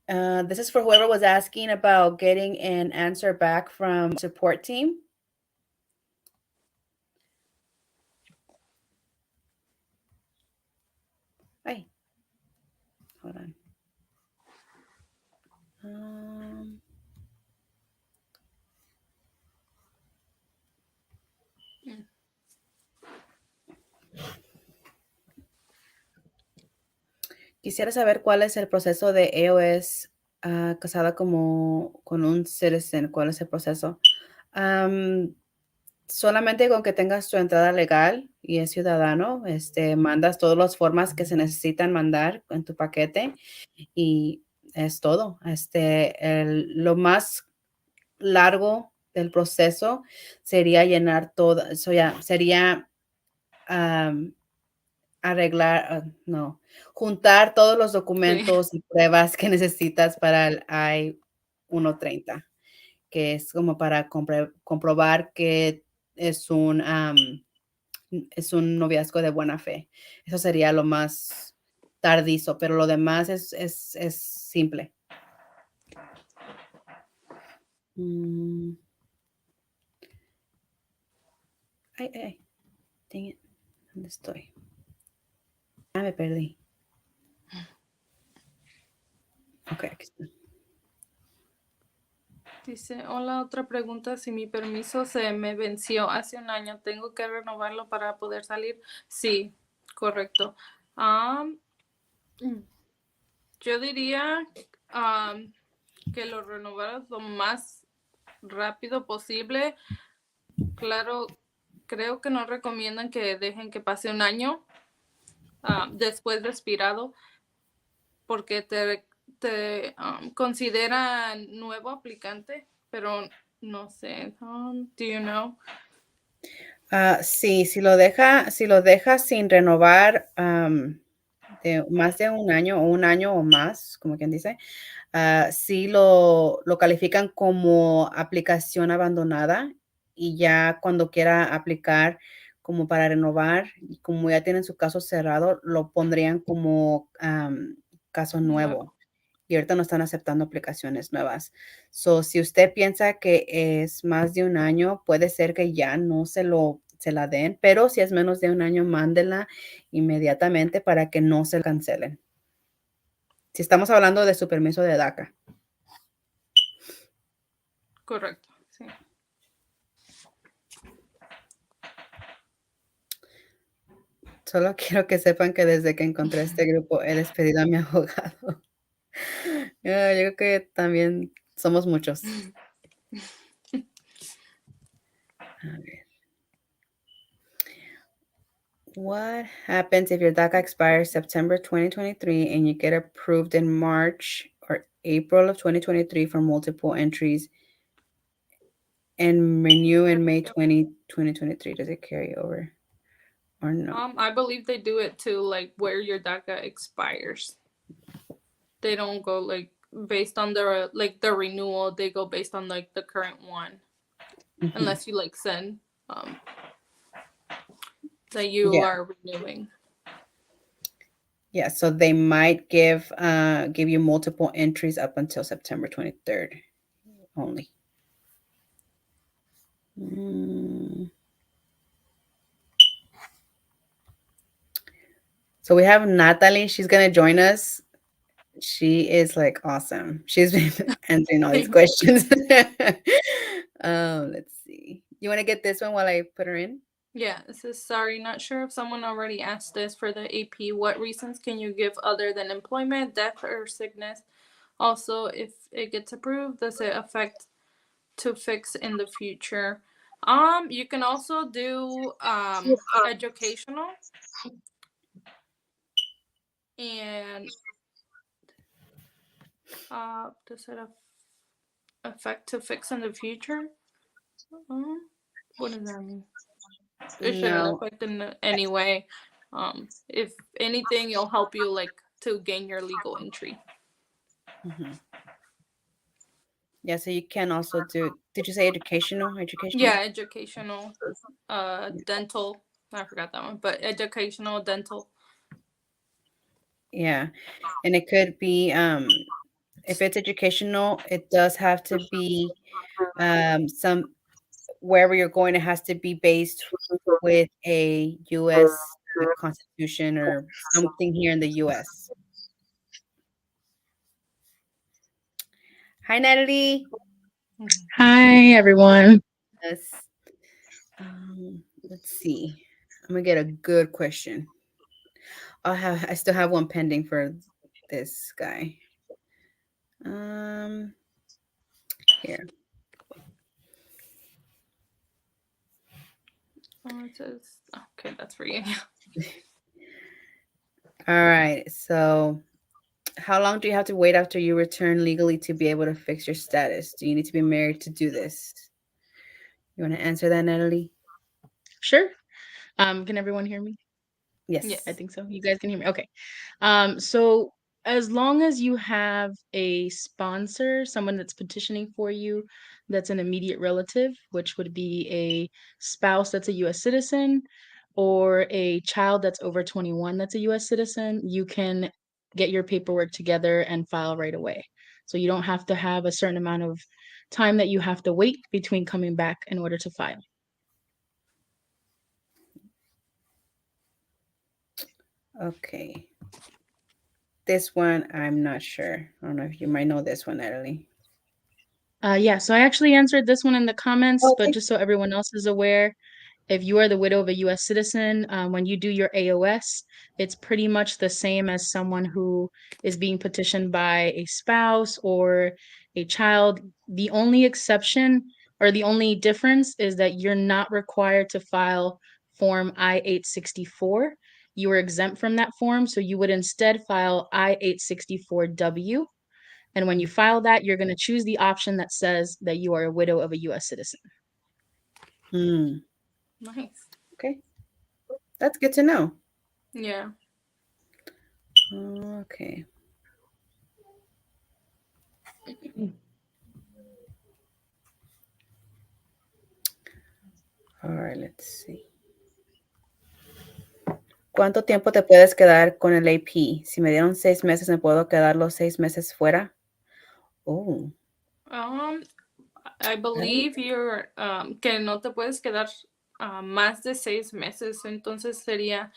This is for whoever was asking about getting an answer back from support team. Ay, hold on. Quisiera saber cuál es el proceso de AOS casada como con un citizen. ¿Cuál es el proceso? Am, Solamente con que tengas tu entrada legal y es ciudadano, mandas todas las formas que se necesitan mandar en tu paquete y es todo. Lo más largo del proceso sería llenar todo, eso ya sería am, arreglar, no, juntar todos los Sí, documentos y pruebas que necesitas para el I-130, que es como para comprobar que es es un noviazgo de buena fe. Eso sería lo más tardizo, pero lo demás es simple. Mm, ay, ay, dang it. ¿Dónde estoy? Ah, me perdí. Ok, aquí está. dice, hola, otra pregunta, si mi permiso se me venció hace un año, ¿tengo que renovarlo para poder salir? Sí, correcto. Am, yo diría que lo renovaras lo más rápido posible. Claro, creo que no recomiendan que dejen que pase un año después de expirado porque te consideran nuevo aplicante, pero no sé. Do you know? Sí, si lo deja sin renovar de más de un año o más, como quien dice, sí lo califican como aplicación abandonada y ya cuando quiera aplicar como para renovar, y como ya tienen su caso cerrado, lo pondrían como caso nuevo. Nuevo. Y ahorita no están aceptando aplicaciones nuevas. So, si usted piensa que es más de un año, puede ser que ya no se la den, pero si es menos de un año, mándela inmediatamente para que no se cancelen. Si estamos hablando de su permiso de DACA. Correcto, sí. Solo quiero que sepan que desde que encontré este grupo he despedido a mi abogado. Yo creo que también somos muchos. A ver. What happens if your DACA expires September 2023 and you get approved in March or April of 2023 for multiple entries and renew in May 2023? Does it carry over or no? I believe they do it too, like where your DACA expires. They don't go like based on the renewal. They go based on like the current one, Mhm. unless you like send um that you Yeah. are renewing. Yeah. So they might give you multiple entries up until September 23rd only. Mm. So we have Natalie. She's gonna join us. She is like awesome. She's been answering all these Thank you. questions. Let's see. You want to get this one while I put her in? Yeah, it says sorry, not sure if someone already asked this for the AP. What reasons can you give other than employment, death, or sickness? Also, if it gets approved, does it affect to fix in the future? You can also do educational and does it affect to fix in the future? What does that mean? It shouldn't No. affect in any way. If anything, it'll help you like to gain your legal entry. Mhm. Yeah, so you can also do, did you say educational? Yeah, Educational? educational, dental. I forgot that one, but educational, dental. Yeah. And it could be, if it's educational, it does have to be some wherever you're going, it has to be based with a US constitution or something here in the US. Hi, Natalie. Mhm. Hi, everyone. Yes. Let's see. I'm gonna get a good question. I still have one pending for this guy. Here. Oh, it says, okay, that's for you. All right. So, how long do you have to wait after you return legally to be able to fix your status? Do you need to be married to do this? You want to answer that, Natalie? Sure. Can everyone hear me? Yeah, I Yes. think so. You guys can hear me. Okay. So as long as you have a sponsor, someone that's petitioning for you, that's an immediate relative, which would be a spouse that's a US citizen or a child that's over 21 that's a US citizen, you can get your paperwork together and file right away. So you don't have to have a certain amount of time that you have to wait between coming back in order to file. Okay. This one, I'm not sure. I don't know if you might know this one, Natalie. Yeah, so I actually answered this one in the comments, but Okay. just so everyone else is aware, if you are the widow of a US citizen, when you do your AOS, it's pretty much the same as someone who is being petitioned by a spouse or a child. The only exception or the only difference is that you're not required to file Form I-864. You are exempt from that form, so you would instead file I-864W. And when you file that, you're going to choose the option that says that you are a widow of a US citizen. Hmm. Nice. Okay. That's good to know. Yeah. Okay. All right, let's see. ¿Cuánto tiempo te puedes quedar con el AP? Si me dieron 6 meses, ¿me puedo quedar los 6 meses fuera? Oh. I believe you're que no te puedes quedar más de 6 meses, entonces sería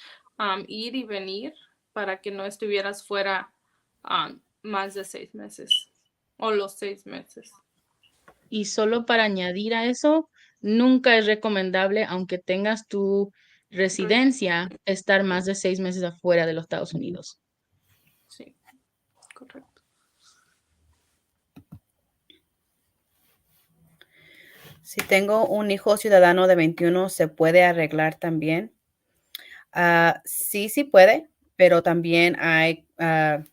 ir y venir para que no estuvieras fuera más de 6 meses o los 6 meses. Y solo para añadir a eso, nunca es recomendable, aunque tengas tu residencia, estar más de 6 meses afuera de los Estados Unidos. Sí, correcto. Si tengo un hijo ciudadano de 21, ¿se puede arreglar también? Sí, sí puede, pero también hay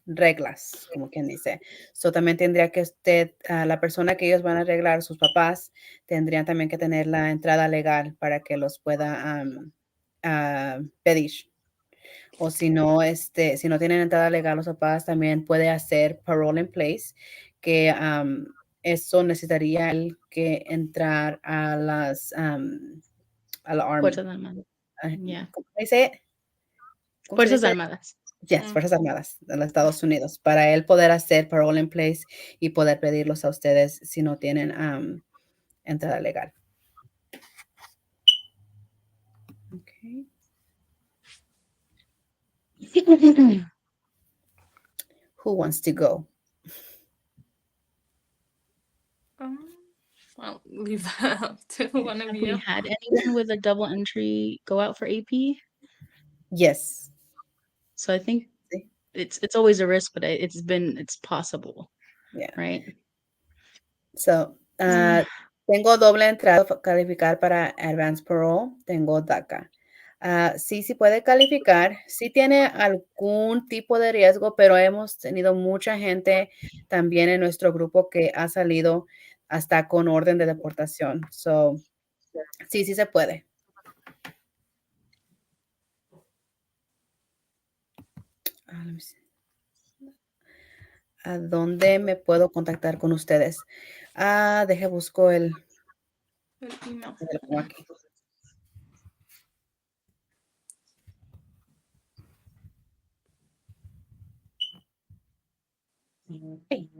reglas, como quien dice. So, también tendría que usted, la persona que ellos van a arreglar, sus papás, tendrían también que tener la entrada legal para que los pueda pedir. O si no, si no tienen entrada legal los papás, también puede hacer parole in place, que eso necesitaría el que entrar a a la Army. Fuerzas Armadas. Yeah. ¿Cómo se dice? ¿Cómo se Fuerzas dice? Armadas. Yes, Fuerzas Armadas de los Estados Unidos, para él poder hacer parole in place y poder pedirlos a ustedes si no tienen entrada legal. Okay. Who wants to go? I'll leave that up to one of Have you. we had anyone with a double entry go out for AP? Yes. So I think Sí. it's always a risk, but it's possible. Yeah. Right? So, tengo doble entrada para calificar para Advanced Parole, tengo DACA. Sí, sí puede calificar, sí tiene algún tipo de riesgo, pero hemos tenido mucha gente también en nuestro grupo que ha salido hasta con orden de deportación. So, sí, sí se puede. Let me see. ¿A dónde me puedo contactar con ustedes? Deje busco el email. lo pongo aquí. Okay.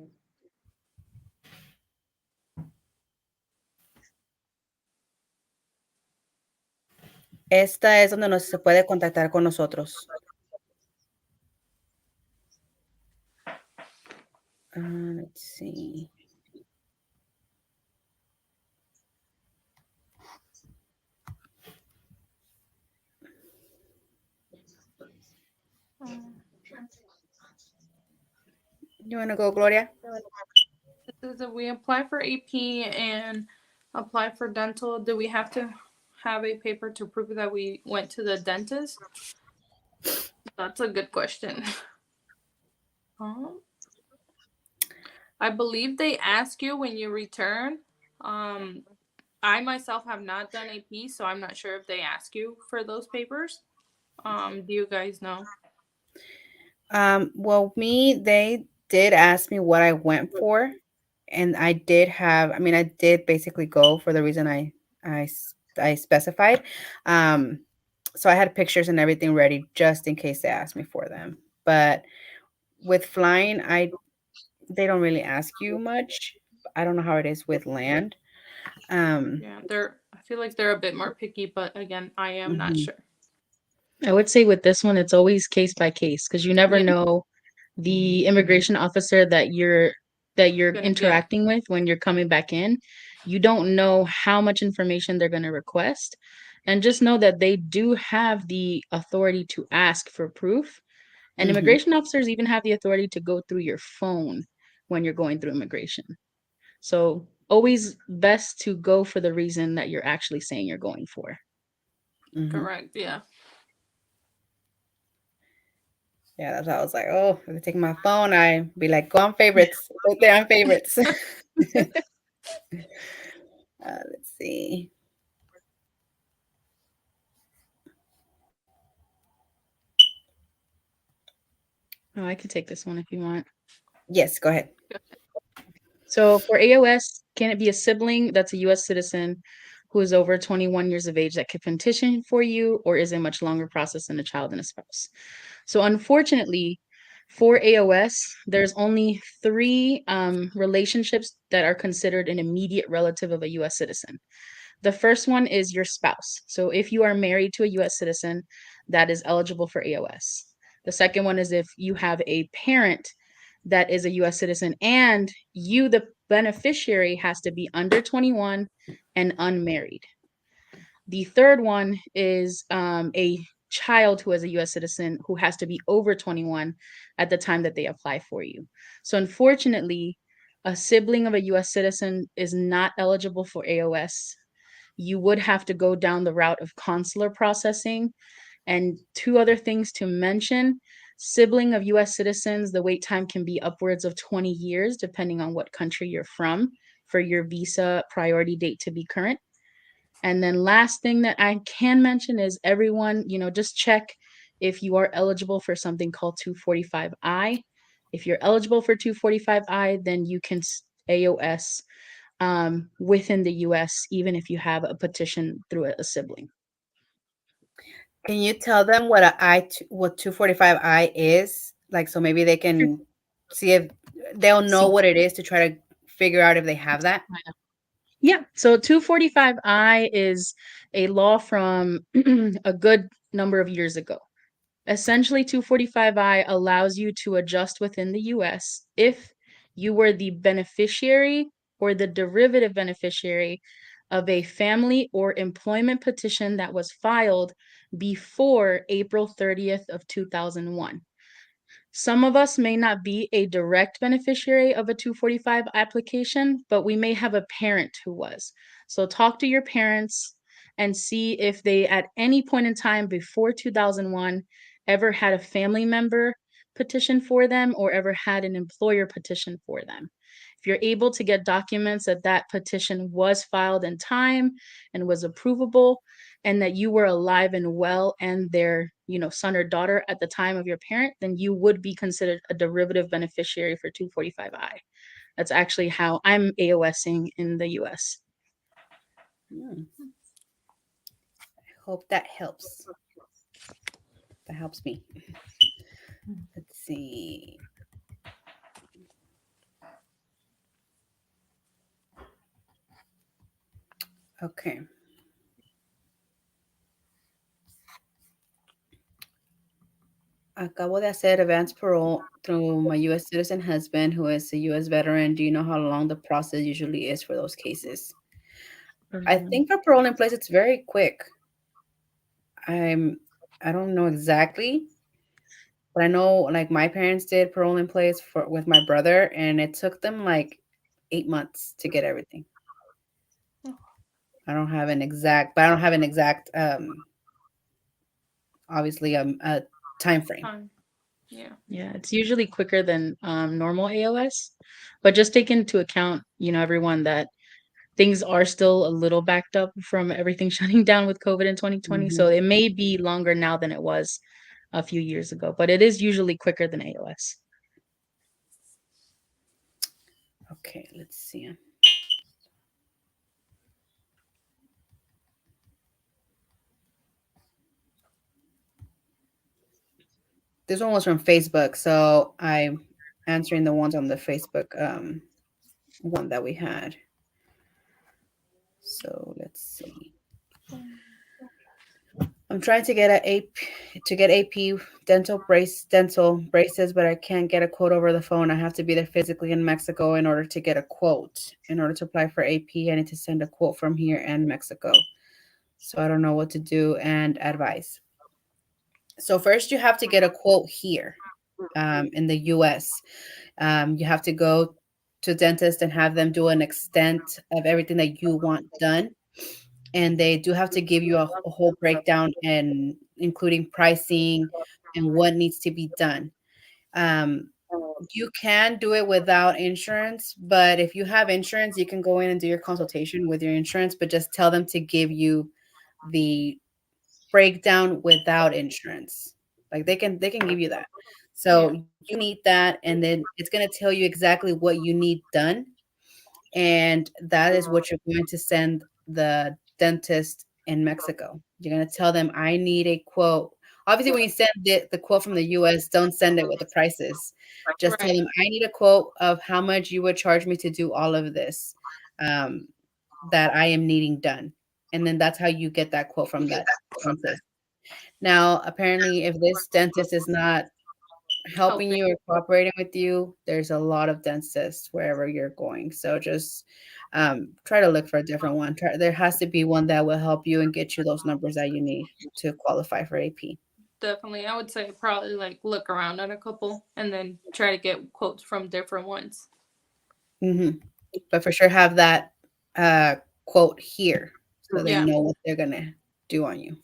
Esta es donde se puede contactar con nosotros. Let's see. You want to go, Gloria? It says if we apply for AP and apply for dental, do we have to have a paper to prove that we went to the dentist? That's a good question. Um, I believe they ask you when you return. Um, I myself have not done AP, so I'm not sure if they ask you for those papers. Do you guys know? Well, me, they did ask me what I went for, and I did have. I mean, I did basically go for the reason I specified. Um, so I had pictures and everything ready just in case they asked me for them. But with flying, I they don't really ask you much. I don't know how it is with land. Um, Yeah, they're. I feel like they're a bit more picky, but again, I am not mhm, sure. I would say with this one, it's always case by case because you never Yeah, know the immigration officer that you're gonna get. interacting with when you're coming back in. You don't know how much information they're going to request, and just know that they do have the authority to ask for proof. And mhm, immigration officers even have the authority to go through your phone when you're going through immigration. So always best to go for the reason that you're actually saying you're going for. mhm. Correct. Yeah. Yeah, that's how I was like, oh, if they take my phone, I be like, go on favorites, right there on favorites. Let's see. Oh, I could take this one if you want. Yes, go ahead. So for AOS, can it be a sibling that's a US citizen who is over 21 years of age that could petition for you, or is it a much longer process than a child and a spouse? So unfortunately, for AOS, there's only three relationships that are considered an immediate relative of a US citizen. The first one is your spouse. So if you are married to a US citizen, that is eligible for AOS. The second one is if you have a parent that is a US citizen and you, the beneficiary, has to be under 21 and unmarried. The third one is a child who is a US citizen who has to be over 21 at the time that they apply for you. So, unfortunately, a sibling of a US citizen is not eligible for AOS. You would have to go down the route of consular processing. And two other things to mention: sibling of US citizens, the wait time can be upwards of 20 years, depending on what country you're from, for your visa priority date to be current. And then last thing that I can mention is everyone, just check if you are eligible for something called 245I. If you're eligible for 245I, then you can AOS within the US, even if you have a petition through a sibling. Can you tell them what what 245I is? Like, so maybe they Sure. can see if they'll know See. what it is to try to figure out if they have that. Yeah. So 245I is a law from a good number of years ago. Essentially, 245I allows you to adjust within the US if you were the beneficiary or the derivative beneficiary of a family or employment petition that was filed before April 30th of 2001. Some of us may not be a direct beneficiary of a 245 application, but we may have a parent who was. So talk to your parents and see if they, at any point in time before 2001, ever had a family member petition for them or ever had an employer petition for them. If you're able to get documents that that petition was filed in time and was approvable, and that you were alive and well and their son or daughter at the time of your parent, then you would be considered a derivative beneficiary for 245I. That's actually how I'm AOSing in the US. Hmm, I hope that helps. That helps me. Let's see. Okay. Acabo de hacer advance parole through my U.S. citizen husband, who is a U.S. veteran. Do you know how long the process usually is for those cases? I think for parole in place, it's very quick. I'm, I don't know exactly, But I know like my parents did parole in place for with my brother, and it took them like 8 months to get everything. I don't have an exact obviously a time frame. Yeah. Yeah, it's usually quicker than normal AOS, but just take into account, everyone, that things are still a little backed up from everything shutting down with COVID in 2020. So Mhm. it may be longer now than it was a few years ago, but it is usually quicker than AOS. Okay, let's see. This one was from Facebook, so I'm answering the ones on the Facebook one that we had. So let's see. I'm trying to get AP dental braces, but I can't get a quote over the phone. I have to be there physically in Mexico in order to get a quote. In order to apply for AP, I need to send a quote from here and Mexico. So I don't know what to do and advice. So first, you have to get a quote here in the U.S. You have to go to a dentist and have them do an extent of everything that you want done, and they do have to give you a whole breakdown and including pricing and what needs to be done. Um, you can do it without insurance, but if you have insurance, you can go in and do your consultation with your insurance, but just tell them to give you the breakdown without insurance. Like they can give you that. Yeah. So you need that, and then it's gonna tell you exactly what you need done, and that is what you're going to send the dentist in Mexico. You're going to tell them, I need a quote. Obviously, when you send the quote from the US, don't send it with the prices. Just tell Right. them, I need a quote of how much you would charge me to do all of this um, that I am needing done. And then that's how you get that quote from that dentist. Now, apparently, if this dentist is not helping Helping. you or cooperating with you, there's a lot of dentists wherever you're going. So just try to look for a different one. There has to be one that will help you and get you those numbers that you need to qualify for AP. Definitely. I would say probably like look around at a couple and then try to get quotes from different ones. Hmm. But for sure, have that uh, quote here so they Yeah. know what they're gonna do on you.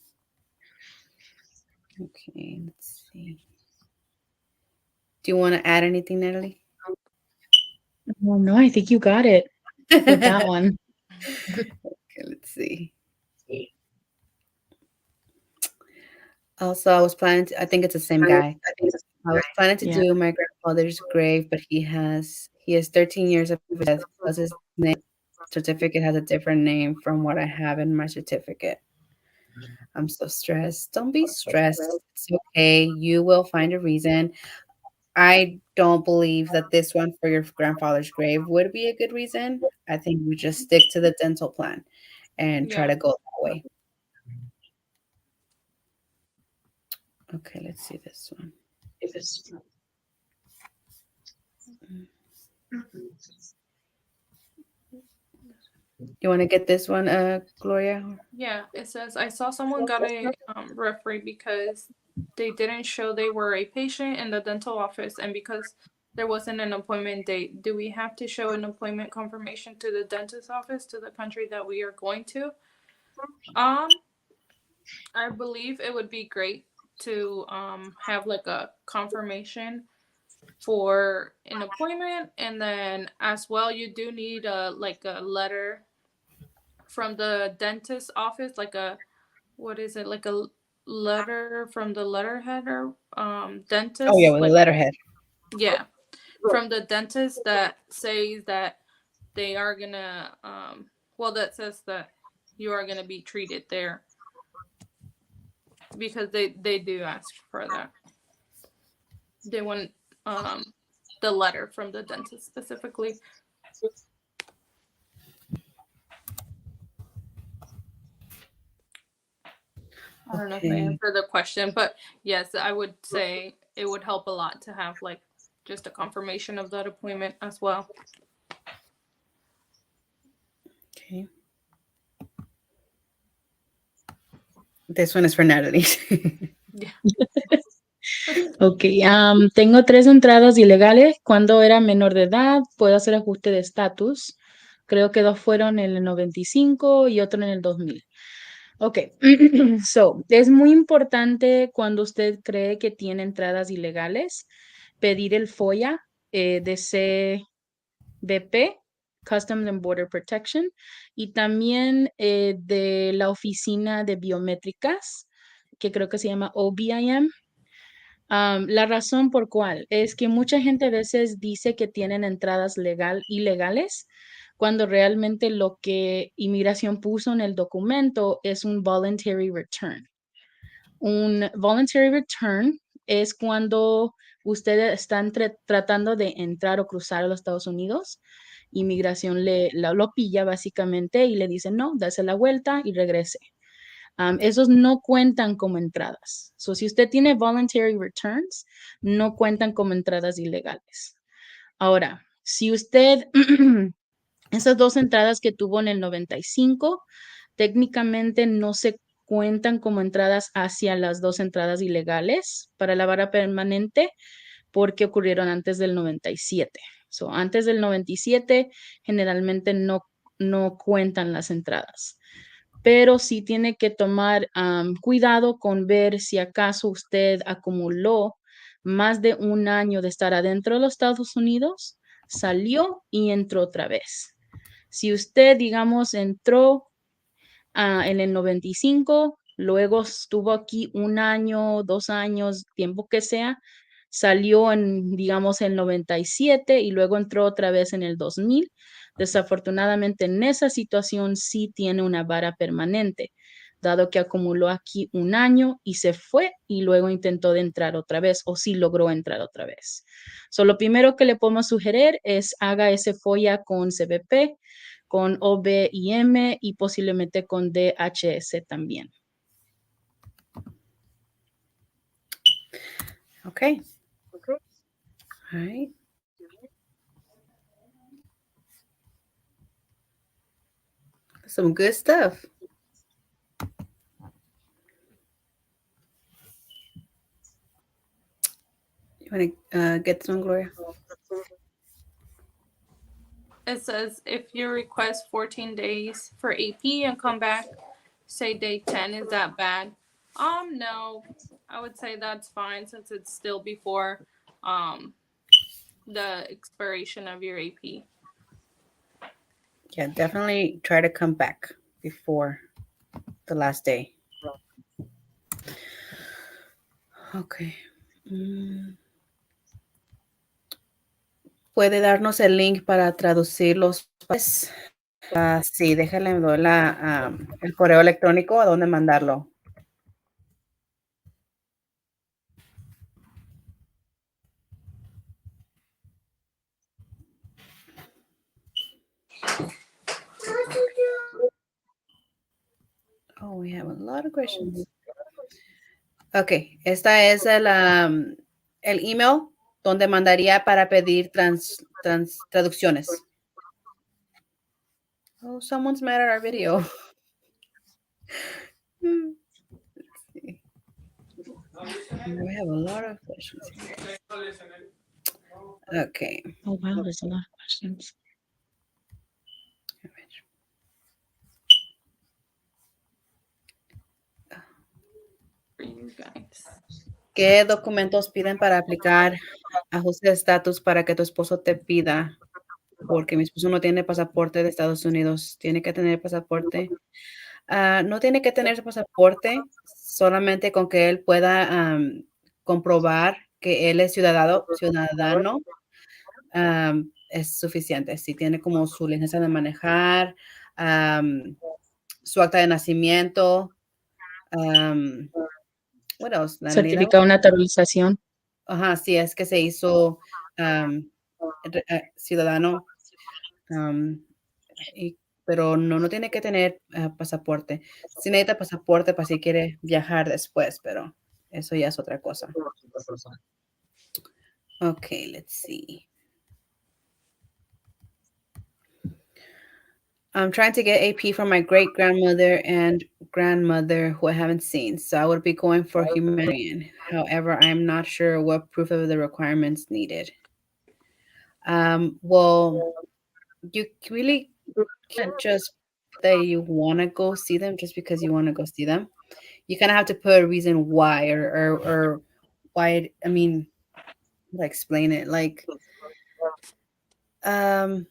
Okay, let's see. Do you want to add anything, Natalie? Oh, no, I think you got it with that Okay, one. let's see. Also, I think it's the same guy. I was planning to Yeah. do my grandfather's grave, but he is 13 years of his death because his name certificate has a different name from what I have in my certificate. I'm so stressed. Don't be stressed. It's okay. You will find a reason. I don't believe that this one for your grandfather's grave would be a good reason. I think we just stick to the dental plan and try Yeah. to go that way. Okay, let's see this one. You want to get this one, Gloria? Yeah. It says I saw someone got a referee because they didn't show they were a patient in the dental office and because there wasn't an appointment date. Do we have to show an appointment confirmation to the dentist office to the country that we are going to? Um, I believe it would be great to have like a confirmation for an appointment, and then as well you do need a like a letter from the dentist office, like a what is it, like a letter from the letterhead or Oh yeah, dentist, with a like letterhead. yeah, from the dentist that says that they are gonna well, that says that you are gonna be treated there, because they do ask for that. They want the letter from the dentist specifically. I don't know if I Okay. answered the question, but yes, I would say it would help a lot to have like just a confirmation of that appointment as well. Okay. This one is for Natalie. Yeah. Ok, tengo 3 entradas ilegales. Cuando era menor de edad, puedo hacer ajuste de estatus. Creo que 2 fueron en el 95 y otro en el 2000. Ok, so, es muy importante cuando usted cree que tiene entradas ilegales, pedir el FOIA de CBP, Customs and Border Protection, y también de la Oficina de Biométricas, que creo que se llama OBIM. La razón por cuál es que mucha gente a veces dice que tienen entradas ilegales cuando realmente lo que inmigración puso en el documento es un voluntary return. Un voluntary return es cuando ustedes están tratando de entrar o cruzar a los Estados Unidos. Inmigración lo pilla básicamente y le dice no, dase la vuelta y regrese. Esos no cuentan como entradas. So, si usted tiene voluntary returns, no cuentan como entradas ilegales. Ahora, si usted, esas 2 entradas que tuvo en el 95, técnicamente no se cuentan como entradas hacia las 2 entradas ilegales para la vara permanente porque ocurrieron antes del 97. So, antes del 97, generalmente no cuentan las entradas, pero sí tiene que tomar cuidado con ver si acaso usted acumuló más de un año de estar adentro de los Estados Unidos, salió y entró otra vez. Si usted, digamos, entró en el 95, luego estuvo aquí un año, 2 años, tiempo que sea, salió en, digamos, el 97 y luego entró otra vez en el 2000. Desafortunadamente, en esa situación sí tiene una vara permanente, dado que acumuló aquí un año y se fue y luego intentó de entrar otra vez o sí logró entrar otra vez. So, lo primero que le podemos sugerir es haga ese FOIA con CBP, con OBIM y posiblemente con DHS también. Okay. All right. Some good stuff. You want to get some, Gloria? It says if you request 14 days for AP and come back, say day 10, is that bad? No. I would say that's fine since it's still before the expiration of your AP. Yeah, definitely try to come back before the last day. Okay. ¿Puede darnos el link para traducir los papeles? Sí, déjale, me doy el correo electrónico a dónde mandarlo. Oh, we have a lot of questions. Ok, esta es el email donde mandaría para pedir traducciones. Oh, someone's mad at our video. Let's see. We have a lot of questions here. Okay. Oh, wow, there's a lot of questions. For you guys. ¿Qué documentos piden para aplicar ajuste de estatus para que tu esposo te pida? Porque mi esposo no tiene pasaporte de Estados Unidos. Tiene que tener pasaporte. No tiene que tener pasaporte, solamente con que él pueda comprobar que él es ciudadano, es suficiente. Si tiene como su licencia de manejar, su acta de nacimiento, what else? La NIDA. Certificado de naturalización. Ajá, sí, es que se hizo ciudadano, pero no tiene que tener pasaporte. Si necesita pasaporte para si quiere viajar después, pero eso ya es otra cosa. Okay, let's see. I'm trying to get AP from my great grandmother and grandmother who I haven't seen. So I would be going for humanitarian. However, I am not sure what proof of the requirements needed. Well, you really can't just put that you want to go see them just because you want to go see them. You kind of have to put a reason why, or why. I mean, how to explain it? Like, um,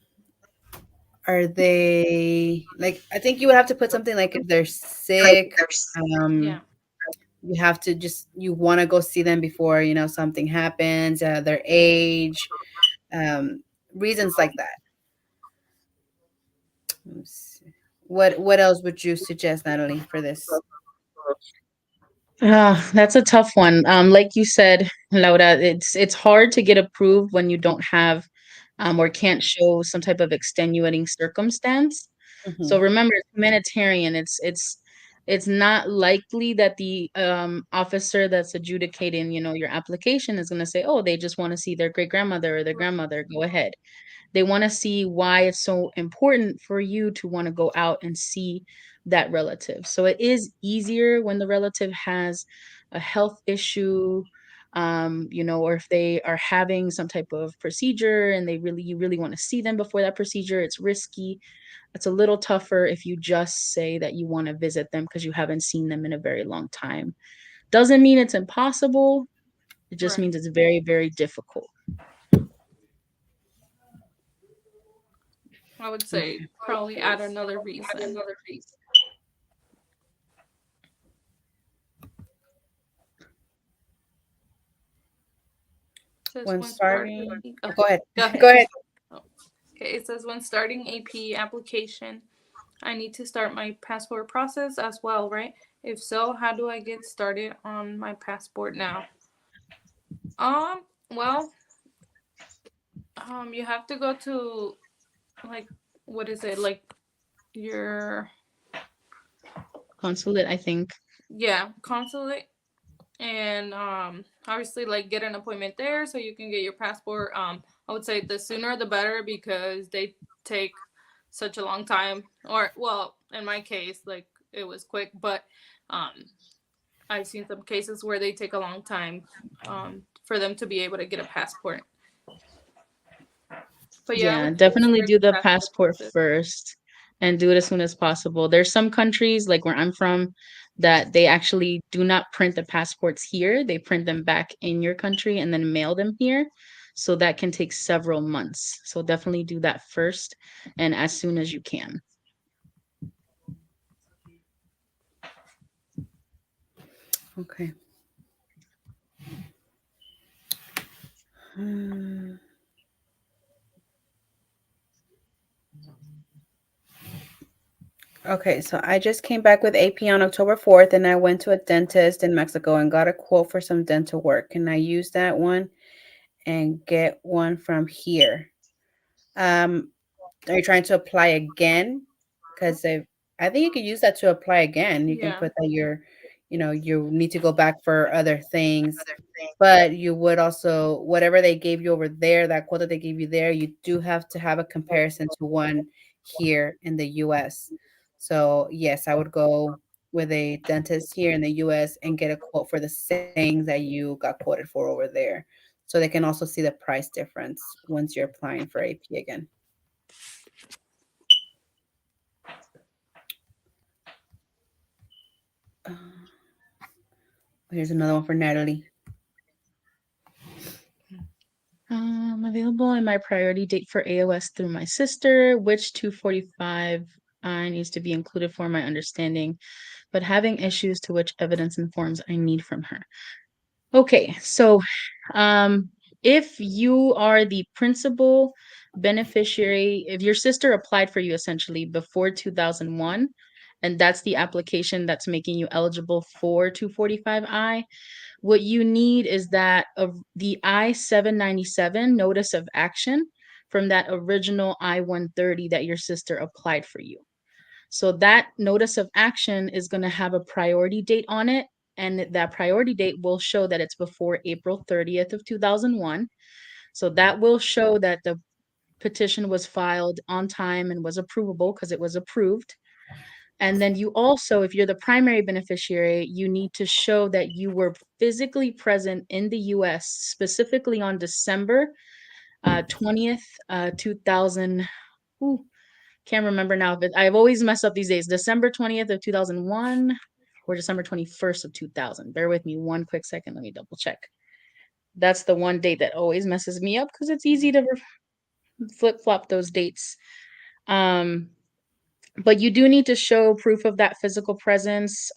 are they like? I think you would have to put something like if they're sick. Um, Yeah. you have to just you want to go see them before something happens. Their age, um, reasons like that. Let's see. What else would you suggest, Natalie, for this? That's a tough one. Like you said, Laura, it's hard to get approved when you don't have or can't show some type of extenuating circumstance. So Hmm. remember, it's humanitarian. It's not likely that the officer that's adjudicating, your application is going to say, "Oh, they just want to see their great grandmother or their grandmother. Go ahead." They want to see why it's so important for you to want to go out and see that relative. So it is easier when the relative has a health issue, or if they are having some type of procedure and you really want to see them before that procedure. It's risky. It's a little tougher if you just say that you want to visit them because you haven't seen them in a very long time. Doesn't mean it's impossible. It just Right. means it's very, very difficult. I would say Okay. probably add another reason. It says When when starting. starting, Oh, go ahead. go Go ahead. ahead. Oh, okay. It says when starting AP application, I need to start my passport process as well, right? If so, how do I get started on my passport now? Well, you have to go to like what is it like your Consulate, I think. yeah consulate and obviously like get an appointment there so you can get your passport. I would say the sooner the better because they take such a long time. Or well, in my case, like it was quick, but um, I've seen some cases where they take a long time for them to be able to get a passport. But yeah, I Yeah, would definitely start do your the passport passport process. first and do it as soon as possible. There's some countries, like where I'm from, that they actually do not print the passports here. They print them back in your country and then mail them here. So that can take several months. So definitely do that first and as soon as you can. Okay. Hmm. Okay, so I just came back with AP on October 4th, and I went to a dentist in Mexico and got a quote for some dental work. Can I use that one and get one from here? Um, Are you trying to apply again? Because I think you could use that to apply again. You can Yeah. put that you need to go back for other things, but you would also whatever they gave you over there, that quota they gave you there, you do have to have a comparison to one here in the US. So yes, I would go with a dentist here in the US and get a quote for the same things that you got quoted for over there. So they can also see the price difference once you're applying for AP again. Uh, Here's another one for Natalie. Available in my priority date for AOS through my sister, which 245 I needs to be included for my understanding, but having issues to which evidence and forms I need from her. Okay, so um, if you are the principal beneficiary, if your sister applied for you essentially before 2001, and that's the application that's making you eligible for 245I, what you need is that of the I-797 notice of action from that original I-130 that your sister applied for you. So that notice of action is going to have a priority date on it. And that priority date will show that it's before April 30th of 2001. So that will show that the petition was filed on time and was approvable because it was approved. And then you also, if you're the primary beneficiary, you need to show that you were physically present in the US, specifically on December 20th, 2000. Ooh, can't remember now, but I've always messed up these days. December 20th of 2001 or December 21st of 2000. Bear with me one quick second. Let me double check. That's the one date that always messes me up because it's easy to flip flop those dates. But you do need to show proof of that physical presence.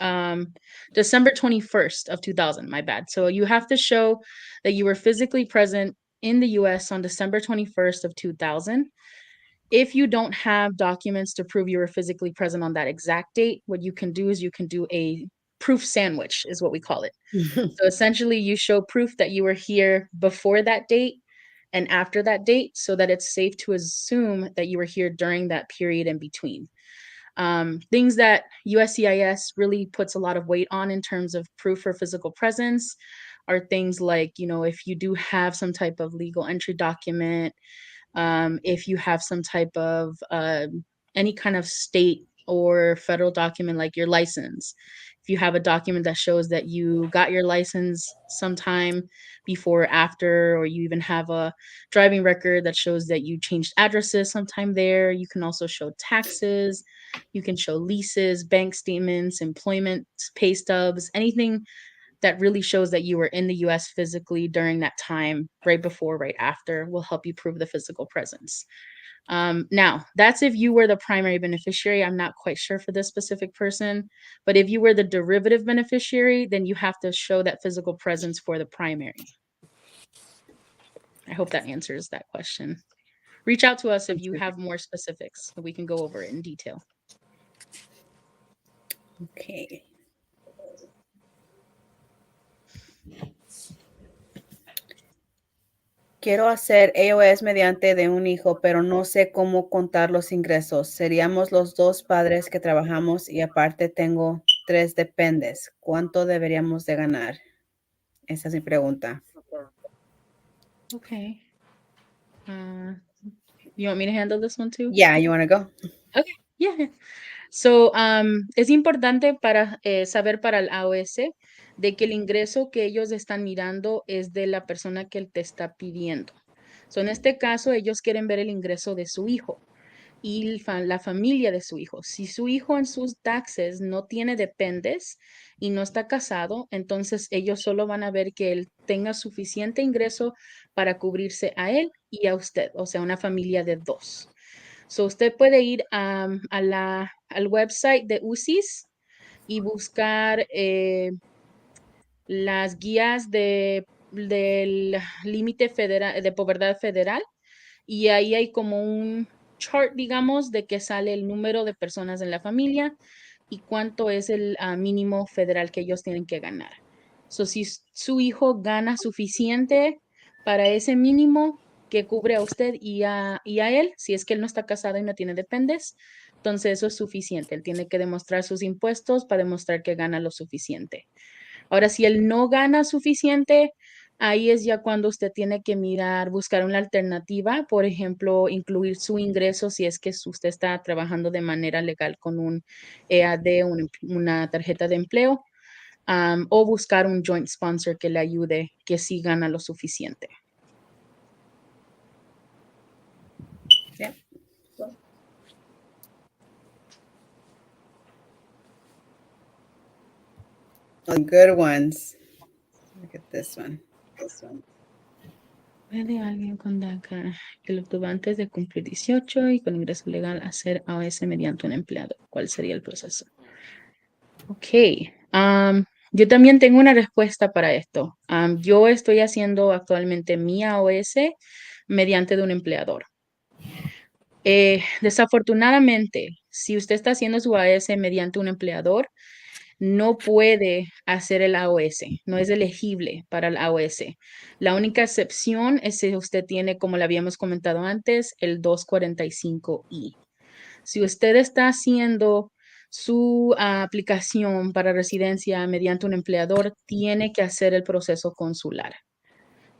December 21st of 2000, my bad. So you have to show that you were physically present in the US on December 21st of 2000. If you don't have documents to prove you were physically present on that exact date, what you can do is you can do a proof sandwich, is what we call it. So essentially, you show proof that you were here before that date and after that date so that it's safe to assume that you were here during that period in between. Things that USCIS really puts a lot of weight on in terms of proof for physical presence are things like, if you do have some type of legal entry document, if you have some type of any kind of state or federal document like your license, if you have a document that shows that you got your license sometime before or after, or you even have a driving record that shows that you changed addresses sometime there. You can also show taxes, you can show leases, bank statements, employment pay stubs, anything that really shows that you were in the US physically during that time, right before, right after, will help you prove the physical presence. Now, that's if you were the primary beneficiary. I'm not quite sure for this specific person, but if you were the derivative beneficiary, then you have to show that physical presence for the primary. I hope that answers that question. Reach out to us if you have more specifics, so we can go over it in detail. Okay. Quiero hacer AOS mediante de un hijo, pero no sé cómo contar los ingresos. Seríamos los dos padres que trabajamos y aparte tengo 3 dependes. ¿Cuánto deberíamos de ganar? Esa es mi pregunta. Okay. You want me to handle this one too? Yeah, you want to go? Okay, yeah. So, es importante para saber para el AOS de que el ingreso que ellos están mirando es de la persona que te está pidiendo. So, en este caso, ellos quieren ver el ingreso de su hijo y la familia de su hijo. Si su hijo en sus taxes no tiene dependes y no está casado, entonces ellos solo van a ver que él tenga suficiente ingreso para cubrirse a él y a usted, o sea, una familia de 2. So, usted puede ir al website de UCIS y buscar las guías del límite federal, de pobreza federal, y ahí hay como un chart, digamos, de que sale el número de personas en la familia y cuánto es el mínimo federal que ellos tienen que ganar. So, si su hijo gana suficiente para ese mínimo que cubre a usted y a él, si es que él no está casado y no tiene dependes, entonces eso es suficiente. Él tiene que demostrar sus impuestos para demostrar que gana lo suficiente. Ahora, si él no gana suficiente, ahí es ya cuando usted tiene que mirar, buscar una alternativa, por ejemplo, incluir su ingreso si es que usted está trabajando de manera legal con un EAD, una tarjeta de empleo, o buscar un joint sponsor que le ayude, que sí gana lo suficiente. Yeah. Good ones. Look at this one. ¿Puede alguien con DACA que lo obtuvo antes de cumplir 18 y con ingreso legal hacer AOS mediante un empleado? ¿Cuál sería el proceso? Ok. Yo también tengo una respuesta para esto. Yo estoy haciendo actualmente mi AOS mediante de un empleador. Desafortunadamente, si usted está haciendo su AOS mediante un empleador, no puede hacer el AOS, no es elegible para el AOS. La única excepción es si usted tiene, como le habíamos comentado antes, el 245I. Si usted está haciendo su aplicación para residencia mediante un empleador, tiene que hacer el proceso consular.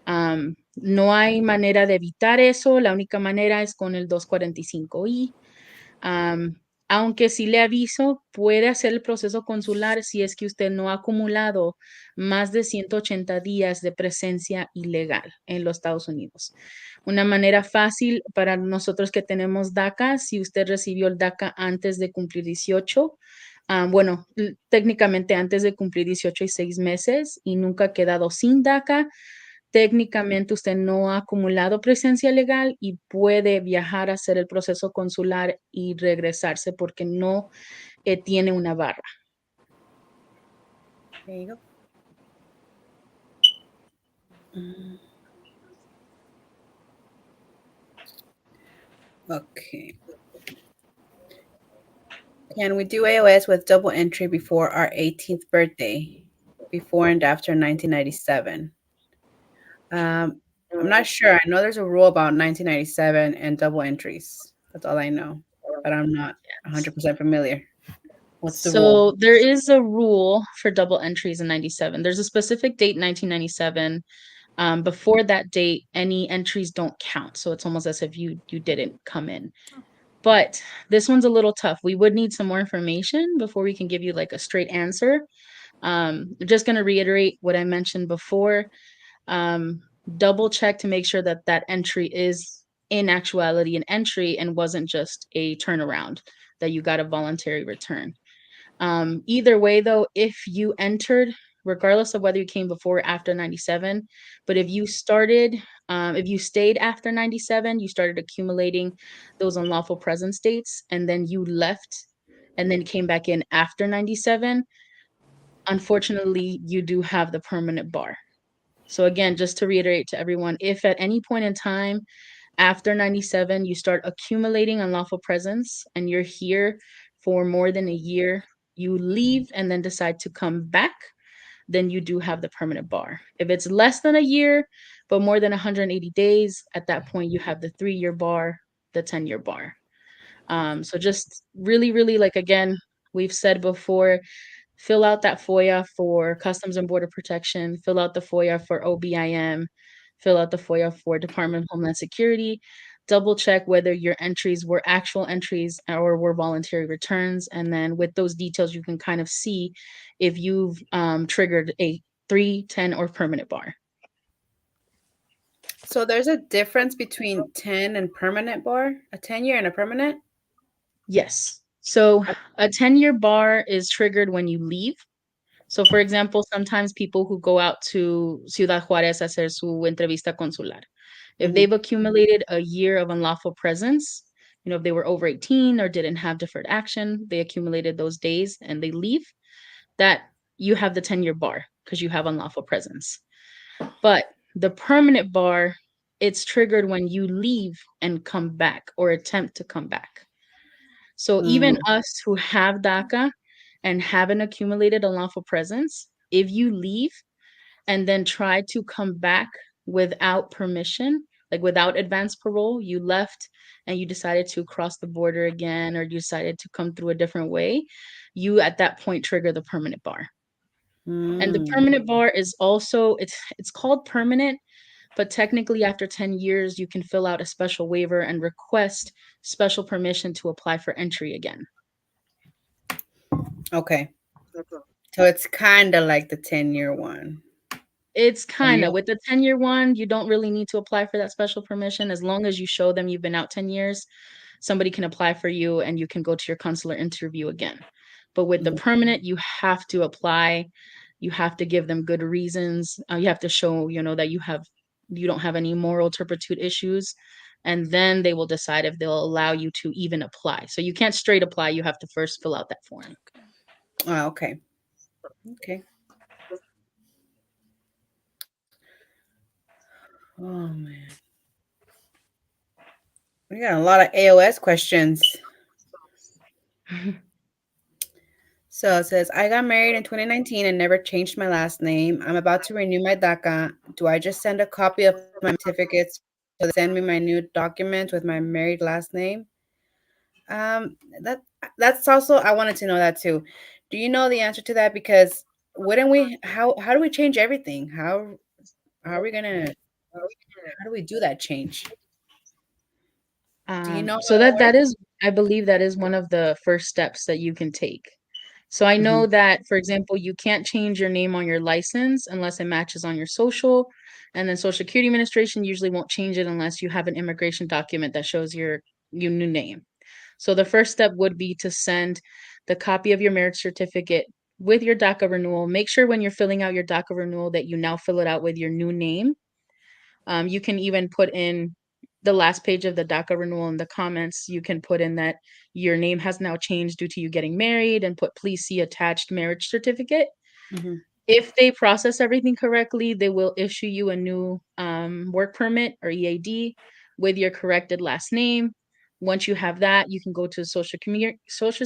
No hay manera de evitar eso, la única manera es con el 245i. Am, Aunque sí le aviso, puede hacer el proceso consular si es que usted no ha acumulado más de 180 días de presencia ilegal en los Estados Unidos. Una manera fácil para nosotros que tenemos DACA, si usted recibió el DACA antes de cumplir 18, bueno, técnicamente antes de cumplir 18 y 6 meses y nunca ha quedado sin DACA, técnicamente usted no ha acumulado presencia legal y puede viajar a hacer el proceso consular y regresarse porque no tiene una barra. There you go. Mm, okay. Can we do AOS with double entry before our 18th birthday? Before and after 1997? I'm not sure. I know there's a rule about 1997 and double entries. That's all I know, but I'm not 100% familiar. What's the rule? So there is a rule for double entries in 97. There's a specific date, 1997. Before that date, any entries don't count. So it's almost as if you didn't come in. But this one's a little tough. We would need some more information before we can give you like a straight answer. Just going to reiterate what I mentioned before. Um, Double check to make sure that that entry is in actuality an entry and wasn't just a turnaround, that you got a voluntary return. Either way, though, if you entered, regardless of whether you came before or after 97, but if you started, if you stayed after 97, you started accumulating those unlawful presence dates, and then you left and then came back in after 97, unfortunately, you do have the permanent bar. So, again, just to reiterate to everyone, if at any point in time after 97 you start accumulating unlawful presence and you're here for more than a year, you leave and then decide to come back, then you do have the permanent bar. If it's less than a year but more than 180 days, at that point you have the 3-year bar, the 10-year bar. So just really, really, like, again, we've said before, fill out that FOIA for Customs and Border Protection, fill out the FOIA for OBIM, fill out the FOIA for Department of Homeland Security, double check whether your entries were actual entries or were voluntary returns. And then with those details, you can kind of see if you've triggered a 3, 10, or permanent bar. So there's a difference between 10 and permanent bar, a 10-year and a permanent? Yes. So a 10-year bar is triggered when you leave. So, for example, sometimes people who go out to Ciudad Juárez a hacer su entrevista consular, if they've accumulated a year of unlawful presence, if they were over 18 or didn't have deferred action, they accumulated those days and they leave, that you have the 10-year bar because you have unlawful presence. But the permanent bar, it's triggered when you leave and come back or attempt to come back. So even us who have DACA and haven't accumulated unlawful presence, if you leave and then try to come back without permission, like without advance parole, you left and you decided to cross the border again or you decided to come through a different way, you at that point trigger the permanent bar. And the permanent bar is also, it's called permanent, but technically after 10 years, you can fill out a special waiver and request special permission to apply for entry again. Okay. So it's kind of like the 10-year one. It's kind of, Yep. with the 10-year one, you don't really need to apply for that special permission. As long as you show them you've been out 10 years, somebody can apply for you and you can go to your consular interview again. But with the permanent, you have to apply. You have to give them good reasons. You have to show, that you don't have any moral turpitude issues. And then they will decide if they'll allow you to even apply. So you can't straight apply. You have to first fill out that form. Oh, okay. Okay. Oh, man. We got a lot of AOS questions. So it says, I got married in 2019 and never changed my last name. I'm about to renew my DACA. Do I just send a copy of my certificates to send me my new documents with my married last name? That's also, I wanted to know that too. Do you know the answer to that? Because wouldn't we, how do we change everything? How are we gonna How do we do that change? Do you know So how that that works? is, I believe that is one of the first steps that you can take. So I Hmm. know that, for example, you can't change your name on your license unless it matches on your social. And then Social Security Administration usually won't change it unless you have an immigration document that shows your new name. So the first step would be to send the copy of your marriage certificate with your DACA renewal. Make sure when you're filling out your DACA renewal that you now fill it out with your new name. You can even put in the last page of the DACA renewal in the comments. You can put in that your name has now changed due to you getting married and put please see attached marriage certificate. Hmm. If they process everything correctly, they will issue you a new work permit or EAD with your corrected last name. Once you have that, you can go to Social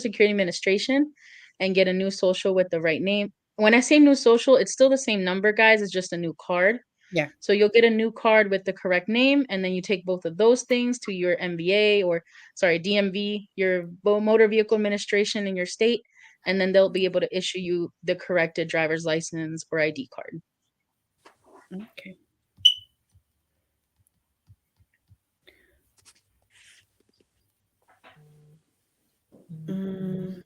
Security Administration and get a new social with the right name. When I say new social, it's still the same number, guys. It's just a new card. Yeah. So you'll get a new card with the correct name, and then you take both of those things to your MVA or, sorry, DMV, your Motor Vehicle Administration in your state, and then they'll be able to issue you the corrected driver's license or ID card. Okay. Mm,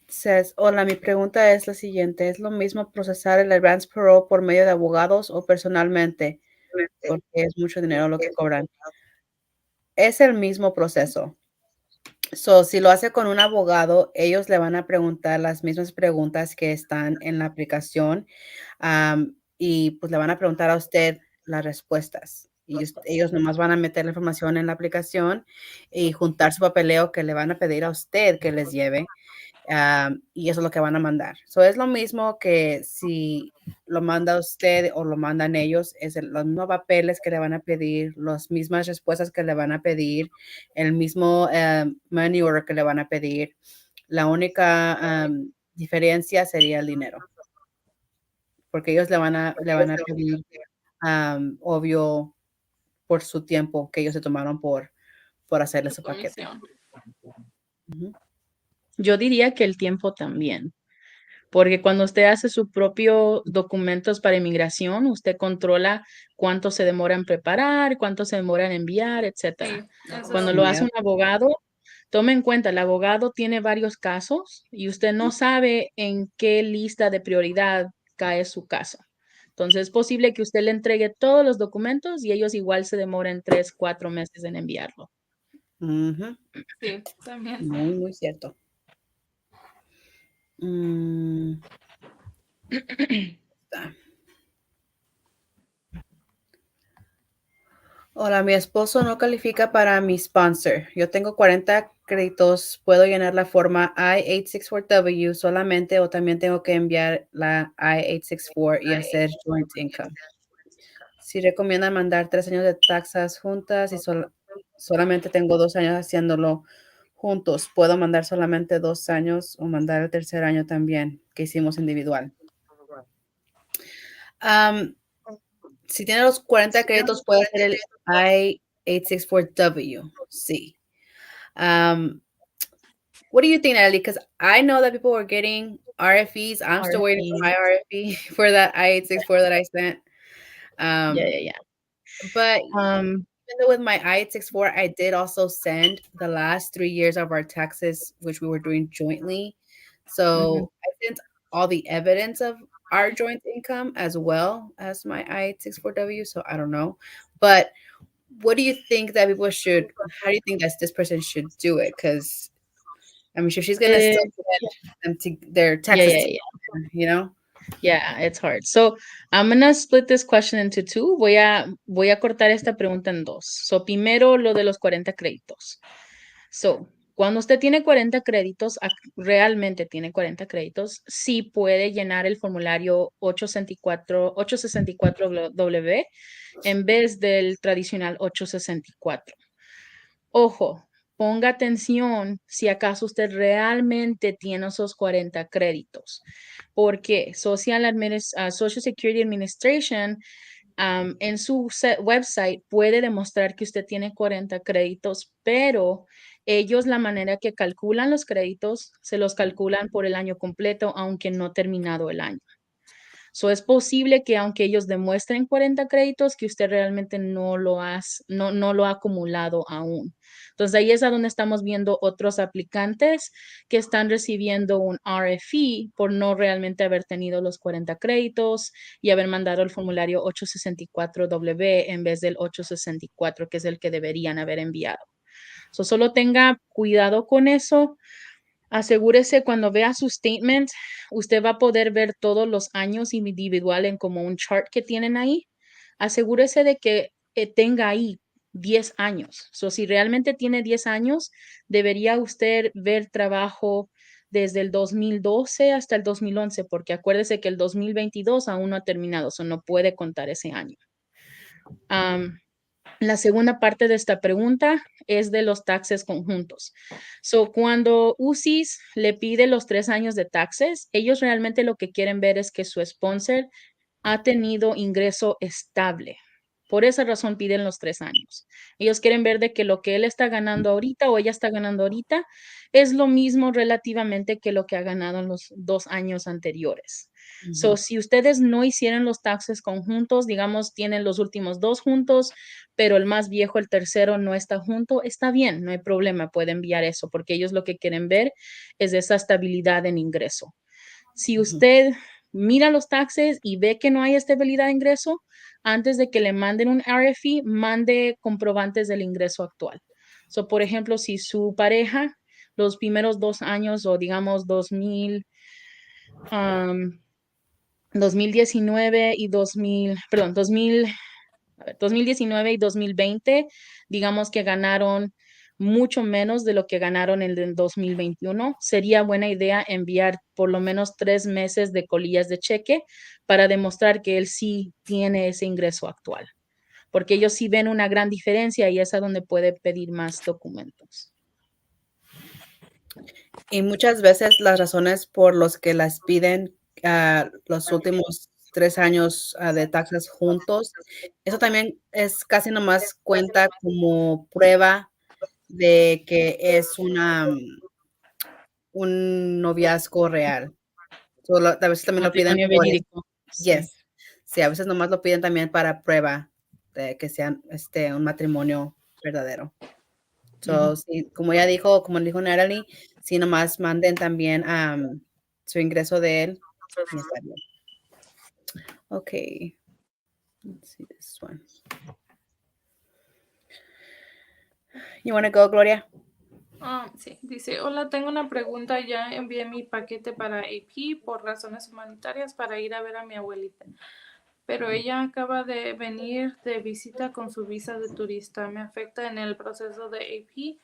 says, hola, mi pregunta es la siguiente. ¿Es lo mismo procesar el advance parole por medio de abogados o personalmente? Porque es mucho dinero lo que cobran. Es el mismo proceso. So, si lo hace con un abogado, ellos le van a preguntar las mismas preguntas que están en la aplicación, y pues le van a preguntar a usted las respuestas. Y ellos nomás van a meter la información en la aplicación y juntar su papeleo que le van a pedir a usted que les lleve. Y eso es lo que van a mandar. So, es lo mismo que si lo manda usted o lo mandan ellos, es los mismos papeles que le van a pedir, las mismas respuestas que le van a pedir, el mismo money order que le van a pedir. La única diferencia sería el dinero, porque ellos le van a pedir, obvio, por su tiempo que ellos se tomaron por hacerle Su su paquete. comisión. Ujú. Yo diría que el tiempo también, porque cuando usted hace su propio documentos para inmigración, usted controla cuánto se demora en preparar, cuánto se demora en enviar, etcétera. Sí, eso Cuando sí. lo hace Yeah. un abogado, tome en cuenta, el abogado tiene varios casos y usted no sabe en qué lista de prioridad cae su caso. Entonces es posible que usted le entregue todos los documentos y ellos igual se demoren 3, 4 meses en enviarlo. Ujú. Sí, también. Muy, muy cierto. Mm, está. Hola, mi esposo no califica para mi sponsor. Yo tengo 40 créditos. ¿Puedo llenar la forma I-864W solamente o también tengo que enviar la I-864 y hacer joint income? Si recomiendan mandar 3 años de taxas juntas y solamente tengo 2 años haciéndolo juntos, ¿puedo mandar solamente 2 años o mandar el tercer año también que hicimos individual? Am, si tiene los 40 créditos, puede hacer el I-864W. Sí. What do you think, Natalie? Because I know that people were getting RFEs. I'm still waiting for my RFE. RFE for that I-864 that I sent. Yeah, Um, yeah, yeah. but Um, even though with my I-864, I did also send the last 3 years of our taxes, which we were doing jointly. mhm. So I sent all the evidence of our joint income as well as my I-864W. So I don't know. But what do you think that people should, how do you think that this person should do it? Because I mean, if she's gonna Eh, still send them to their yeah, taxes yeah, yeah. together, you know? Yeah, it's hard. So I'm gonna split this question into two. Voy a cortar esta pregunta en dos. So primero lo de los 40 créditos. So, cuando usted tiene 40 créditos, realmente tiene 40 créditos, sí puede llenar el formulario 864W en vez del tradicional 864. Ojo, ponga atención si acaso usted realmente tiene esos 40 créditos, porque Social Security Administration en su website puede demostrar que usted tiene 40 créditos, pero ellos la manera que calculan los créditos, se los calculan por el año completo, aunque no terminado el año. So, es posible que aunque ellos demuestren 40 créditos, que usted realmente no lo ha acumulado aún. Entonces, ahí es a donde estamos viendo otros aplicantes que están recibiendo un RFE por no realmente haber tenido los 40 créditos y haber mandado el formulario 864W en vez del 864, que es el que deberían haber enviado. So, solo tenga cuidado con eso. Asegúrese cuando vea su statement, usted va a poder ver todos los años individual en como un chart que tienen ahí. Asegúrese de que tenga ahí 10 años. So, si realmente tiene 10 años, debería usted ver trabajo desde el 2012 hasta el 2011, porque acuérdese que el 2022 aún no ha terminado, so no puede contar ese año. La segunda parte de esta pregunta es de los taxes conjuntos. So, cuando UCIS le pide los 3 años de taxes, ellos realmente lo que quieren ver es que su sponsor ha tenido ingreso estable. Por esa razón piden los 3 años. Ellos quieren ver de que lo que él está ganando ahorita o ella está ganando ahorita es lo mismo relativamente que lo que ha ganado en los 2 años anteriores. So, si ustedes no hicieron los taxes conjuntos, digamos, tienen los últimos 2 juntos, pero el más viejo, el tercero, no está junto, está bien, no hay problema, puede enviar eso, porque ellos lo que quieren ver es esa estabilidad en ingreso. Si usted mira los taxes y ve que no hay estabilidad de ingreso, antes de que le manden un RFE, mande comprobantes del ingreso actual. So, por ejemplo, si su pareja los primeros 2 años o digamos 2019 y 2019 y 2020, digamos que ganaron mucho menos de lo que ganaron en el 2021, sería buena idea enviar por lo menos 3 meses de colillas de cheque para demostrar que él sí tiene ese ingreso actual, porque ellos sí ven una gran diferencia y es a donde puede pedir más documentos. Y muchas veces las razones por los que las piden los últimos 3 años de taxes juntos, eso también es casi nomás cuenta como prueba de que es un noviazgo real. A veces también lo piden Matrimonio por verídico. Sí. yes. Sí, a veces nomás lo piden también para prueba de que sean un matrimonio verdadero. So, sí, como dijo Natalie, sí, nomás manden también su ingreso de él y está bien. Okay, let's see this one. You want to go, Gloria? Sí, dice, hola, tengo una pregunta, ya envié mi paquete para AP por razones humanitarias para ir a ver a mi abuelita, pero ella acaba de venir de visita con su visa de turista, ¿me afecta en el proceso de AP?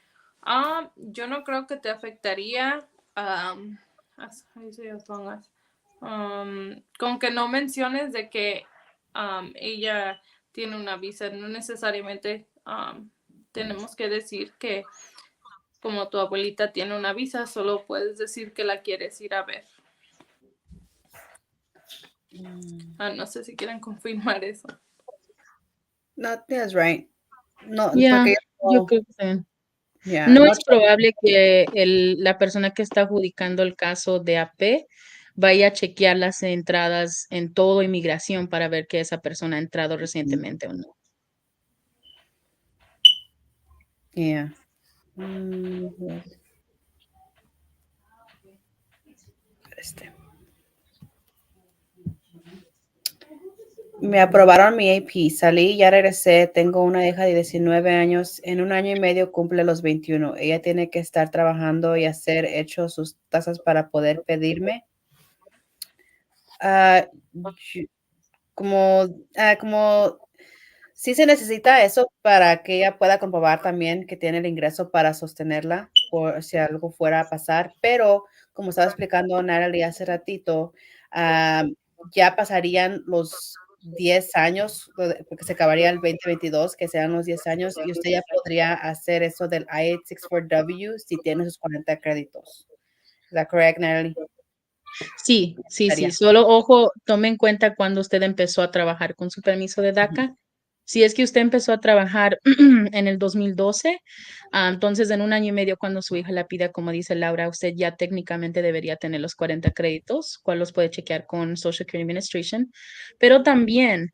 Yo no creo que te afectaría, con que no menciones de que ella tiene una visa, no necesariamente tenemos que decir que como tu abuelita tiene una visa, solo puedes decir que la quieres ir a ver. No sé si quieren confirmar eso. No, that's right. No, Yeah, porque yo creo que sí. yeah, No no, es probable que la persona que está adjudicando el caso de AP vaya a chequear las entradas en todo inmigración para ver que esa persona ha entrado recientemente o no. yeah. Me aprobaron mi AP, salí, ya regresé, tengo una hija de 19 años, en un año y medio cumple los 21. Ella tiene que estar trabajando y hacer hecho sus tasas para poder pedirme. Ah, como sí se necesita eso para que ella pueda comprobar también que tiene el ingreso para sostenerla por si algo fuera a pasar, pero como estaba explicando Natalie hace ratito, ya pasarían los 10 años, porque se acabaría el 2022, que sean los 10 años, y usted ya podría hacer eso del I-864W si tiene sus 40 créditos. ¿Es that correct, Natalie? Sí, sí, sí. Sería. Solo ojo, tome en cuenta cuando usted empezó a trabajar con su permiso de Ujú. DACA. Si es que usted empezó a trabajar en el 2012, entonces en un año y medio cuando su hija la pida, como dice Laura, usted ya técnicamente debería tener los 40 créditos, cual los puede chequear con Social Security Administration. Pero también,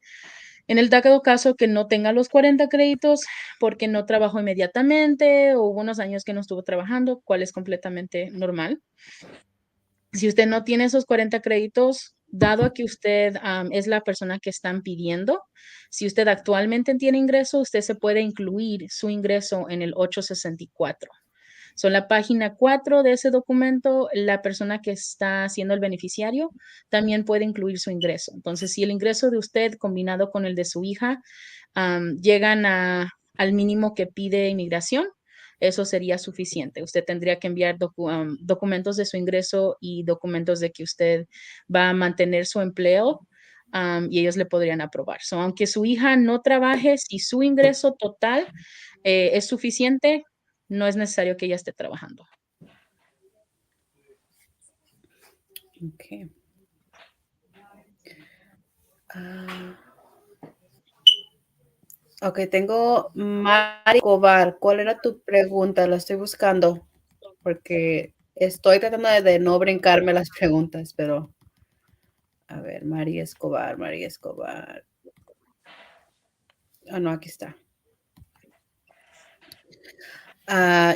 en el dado caso que no tenga los 40 créditos porque no trabajó inmediatamente o hubo unos años que no estuvo trabajando, cual es completamente normal. Si usted no tiene esos 40 créditos, dado a que usted es la persona que están pidiendo, si usted actualmente tiene ingreso, usted se puede incluir su ingreso en el 864. Son la página 4 de ese documento, la persona que está siendo el beneficiario también puede incluir su ingreso. Entonces, si el ingreso de usted combinado con el de su hija llegan al mínimo que pide inmigración, eso sería suficiente. Usted tendría que enviar documentos de su ingreso y documentos de que usted va a mantener su empleo y ellos le podrían aprobar. So, aunque su hija no trabaje, si su ingreso total es suficiente, no es necesario que ella esté trabajando. Okay. Ah, ok, tengo Mari Cobar. ¿Cuál era tu pregunta? La estoy buscando porque estoy tratando de no brincarme las preguntas, pero a ver, María Escobar, María Escobar. Ah, no, aquí está.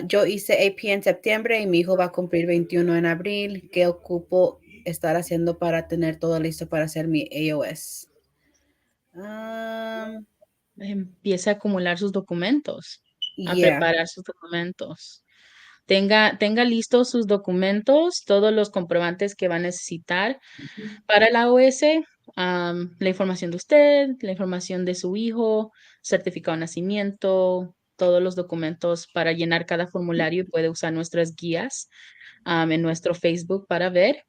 Yo hice AP en septiembre y mi hijo va a cumplir 21 en abril. ¿Qué ocupo estar haciendo para tener todo listo para hacer mi AOS? Empiece a acumular sus documentos, a Yeah. preparar sus documentos. Tenga listos sus documentos, todos los comprobantes que va a necesitar para la AOS, la información de usted, la información de su hijo, certificado de nacimiento, todos los documentos para llenar cada formulario y puede usar nuestras guías en nuestro Facebook para ver.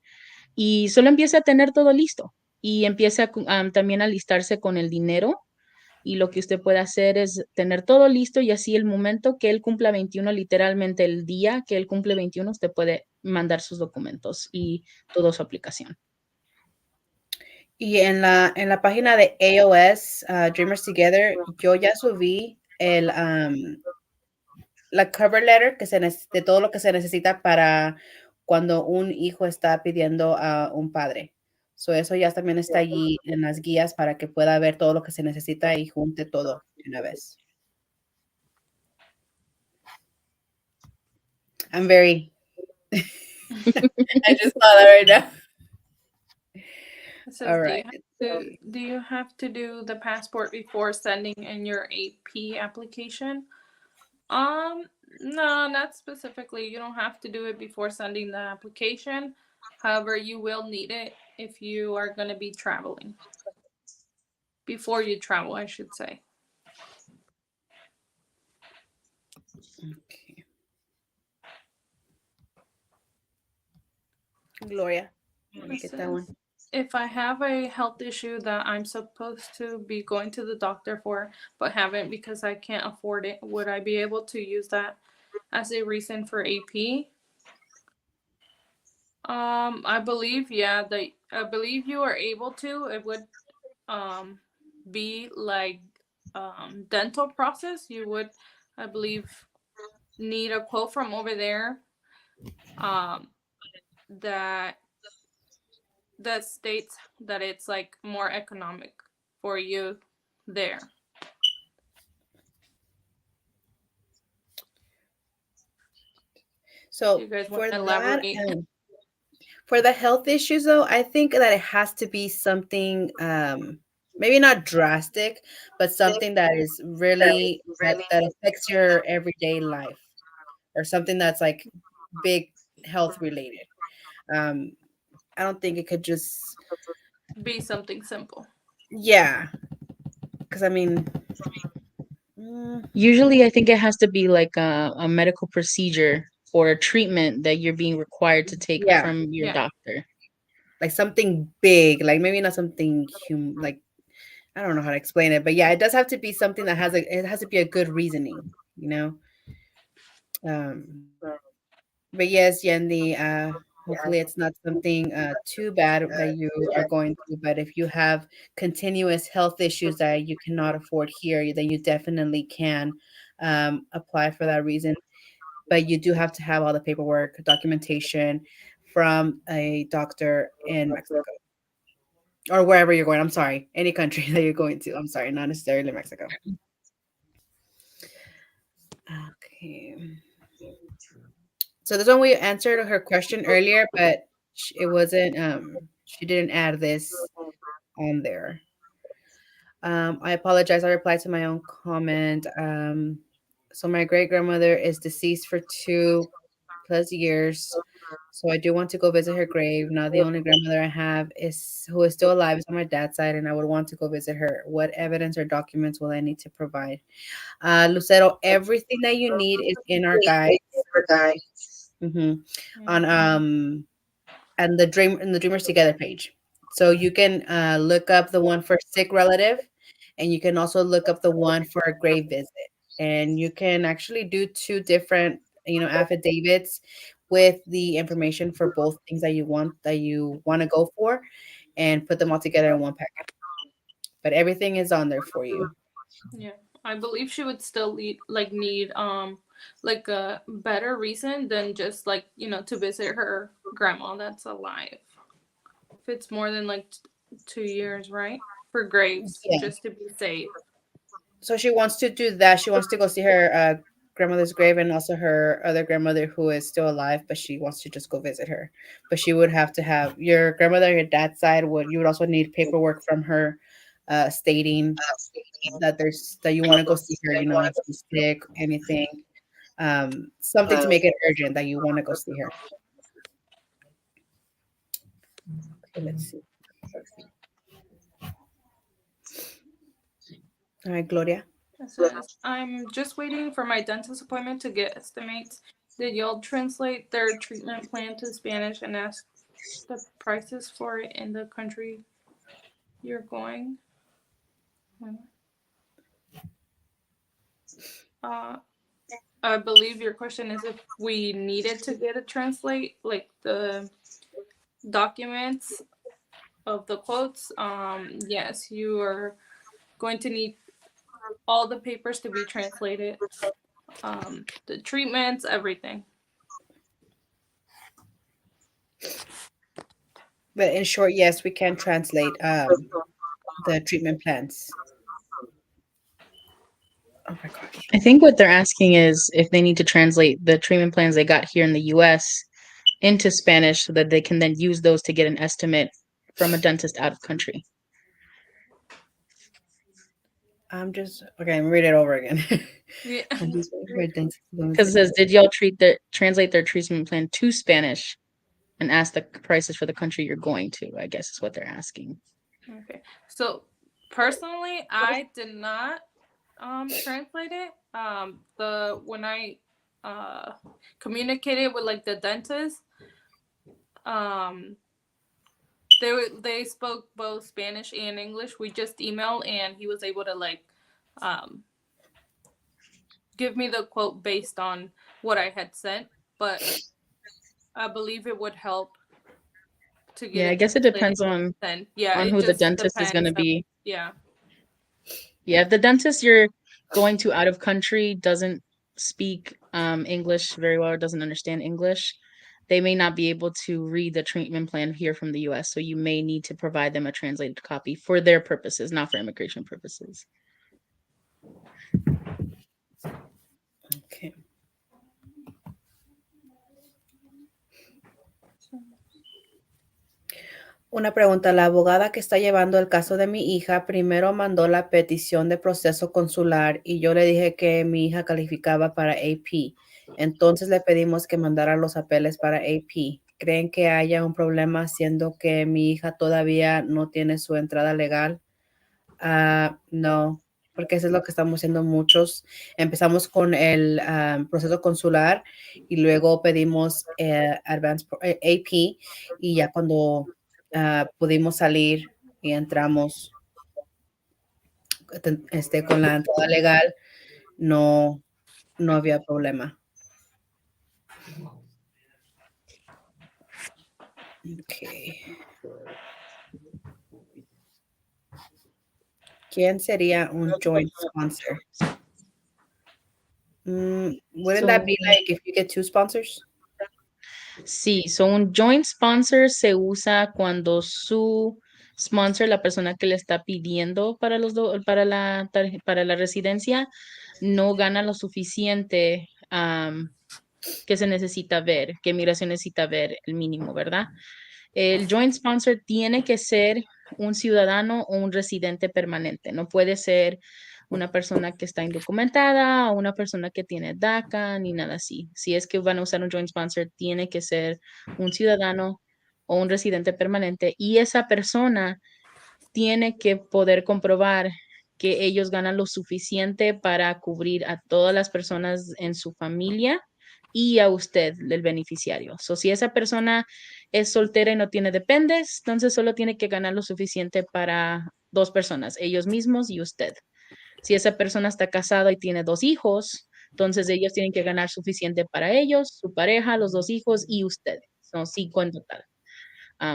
Y solo empiece a tener todo listo y empiece también a listarse con el dinero y lo que usted puede hacer es tener todo listo y así el momento que él cumpla 21, literalmente el día que él cumple 21, usted puede mandar sus documentos y toda su aplicación. Y en la página de AOS, Dreamers Together, yo ya subí la cover letter de todo lo que se necesita para cuando un hijo está pidiendo a un padre. So, eso ya también está allí en las guías para que pueda ver todo lo que se necesita y junte todo de una vez. I'm very, I just saw that right now. It says, All right. Let's see. do you have to do the passport before sending in your AP application? Um, no, not specifically. You don't have to do it before sending the application. However, you will need it if you are going to be traveling. Before you travel, I should say. Okay. Gloria, let me It get that one. says, if I have a health issue that I'm supposed to be going to the doctor for, but haven't because I can't afford it, would I be able to use that as a reason for AP? I believe I believe you are able to. It would um be like dental process. You would, I believe, need a quote from over there um that states that it's like more economic for you there. Do So you guys want for to that, elaborate? for the health issues, though, I think that it has to be something, maybe not drastic, but something that is really that affects your everyday life, or something that's like big health related. Um, I don't think it could just, Be something simple. yeah, because I mean, mm, Usually, I think it has to be like a medical procedure or a treatment that you're being required to take yeah, from your Yeah. doctor. like something big, like maybe not something like I don't know how to explain it, but yeah, it does have to be something that it has to be a good reasoning, you know. Um, but yes, Yendi, Hopefully, it's not something too bad that you are going through. But if you have continuous health issues that you cannot afford here, then you definitely can apply for that reason. But you do have to have all the paperwork, documentation from a doctor in Mexico or wherever you're going. I'm sorry, any country that you're going to. I'm sorry, not necessarily Mexico. Okay. So this one we answered her question earlier, but it wasn't. She didn't add this on there. I apologize. I replied to my own comment. So my great grandmother is deceased for 2+ years. So I do want to go visit her grave. Now the only grandmother I have is who is still alive is on my dad's side, and I would want to go visit her. What evidence or documents will I need to provide? Lucero, everything that you need is in our guide. hmm On and the Dreamers Together page. So you can look up the one for sick relative, and you can also look up the one for a grave visit. And you can actually do two different, affidavits with the information for both things that you want to go for, and put them all together in one packet. But everything is on there for you. Yeah, I believe she would still need like a better reason than just like to visit her grandma that's alive. If it's more than like 2 years, right? For graves, Yeah. just to be safe. So she wants to do that. She wants to go see her grandmother's grave and also her other grandmother who is still alive, but she wants to just go visit her. But she would have to have your grandmother, your dad's side would you would also need paperwork from her stating that you want to go see her, if she's sick, anything. Something to make it urgent that you want to go see her. Okay, let's see. All right, Gloria. It says, I'm just waiting for my dentist appointment to get estimates. Did y'all translate their treatment plan to Spanish and ask the prices for it in the country you're going? Uh, I believe your question is if we needed to get a translate, like the documents of the quotes. Yes, you are going to need all the papers to be translated. The treatments, everything. But in short, yes, we can translate the treatment plans. Oh my gosh. I think what they're asking is if they need to translate the treatment plans they got here in the US into Spanish so that they can then use those to get an estimate from a dentist out of country. I'm just okay. I'm read it over again. Yeah. I'm just waiting for a dentist to go and Because it see says, did y'all translate their treatment plan to Spanish and ask the prices for the country you're going to? I guess is what they're asking. Okay. So personally, I did not translate it. When I communicated with like the dentist, um they spoke both Spanish and English. We just emailed and he was able to like um give me the quote based on what I had sent, but I believe it would help to get Yeah, I it guess it translated depends on then. Yeah, on it who the just dentist is going to depends. be. Yeah. Yeah, if the dentist you're going to out of country doesn't speak English very well or doesn't understand English, they may not be able to read the treatment plan here from the US. So you may need to provide them a translated copy for their purposes, not for immigration purposes. Okay. Una pregunta. La abogada que está llevando el caso de mi hija primero mandó la petición de proceso consular y yo le dije que mi hija calificaba para AP. Entonces le pedimos que mandara los papeles para AP. ¿Creen que haya un problema siendo que mi hija todavía no tiene su entrada legal? No, porque eso es lo que estamos haciendo muchos. Empezamos con el proceso consular y luego pedimos AP y ya cuando pudimos salir y entramos con la entrada legal, no, no había problema. Okay. ¿Quién sería un joint sponsor? Wouldn't that So, be like if you get two sponsors? sí, so un joint sponsor se usa cuando su sponsor, la persona que le está pidiendo para para la residencia, no gana lo suficiente que se necesita ver, que migración necesita ver el mínimo, ¿verdad? El joint sponsor tiene que ser un ciudadano o un residente permanente. No puede ser una persona que está indocumentada o una persona que tiene DACA ni nada así. Si es que van a usar un joint sponsor, tiene que ser un ciudadano o un residente permanente y esa persona tiene que poder comprobar que ellos ganan lo suficiente para cubrir a todas las personas en su familia y a usted, el beneficiario. So, si esa persona es soltera y no tiene dependes, entonces solo tiene que ganar lo suficiente para dos personas, ellos mismos y usted. Si esa persona está casada y tiene dos hijos, entonces ellos tienen que ganar suficiente para ellos, su pareja, los dos hijos y usted. Son cinco en total.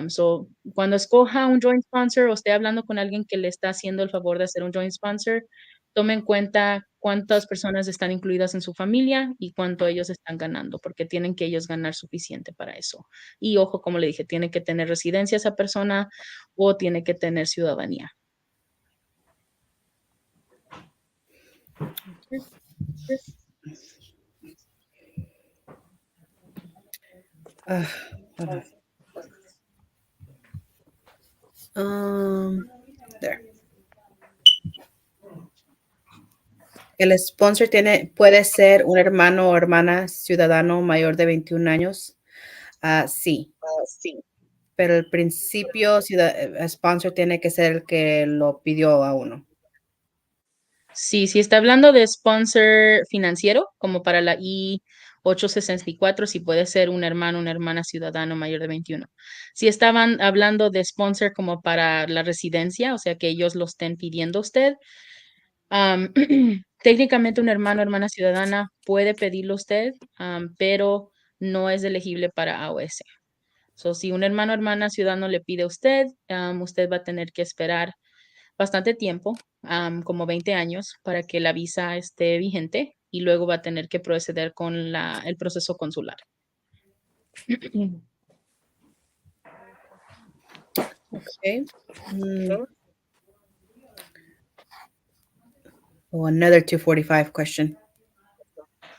So, cuando escoja un joint sponsor o esté hablando con alguien que le está haciendo el favor de hacer un joint sponsor, tome en cuenta cuántas personas están incluidas en su familia y cuánto ellos están ganando, porque tienen que ellos ganar suficiente para eso. Y ojo, como le dije, tiene que tener residencia esa persona o tiene que tener ciudadanía. Ah, hold on. Um, there. El sponsor puede ser un hermano o hermana ciudadano mayor de 21 años. Sí, pero el principio sponsor tiene que ser el que lo pidió a uno. Sí, si está hablando de sponsor financiero, como para la I-864, sí puede ser un hermano, una hermana ciudadano mayor de 21. Si estaban hablando de sponsor como para la residencia, o sea, que ellos lo estén pidiendo a usted, am, técnicamente un hermano, hermana ciudadana puede pedirlo a usted, pero no es elegible para AOS. So, si un hermano, hermana ciudadano le pide a usted, usted va a tener que esperar bastante tiempo, como 20 años, para que la visa esté vigente y luego va a tener que proceder con el proceso consular. Okay. Oh, another 245 question.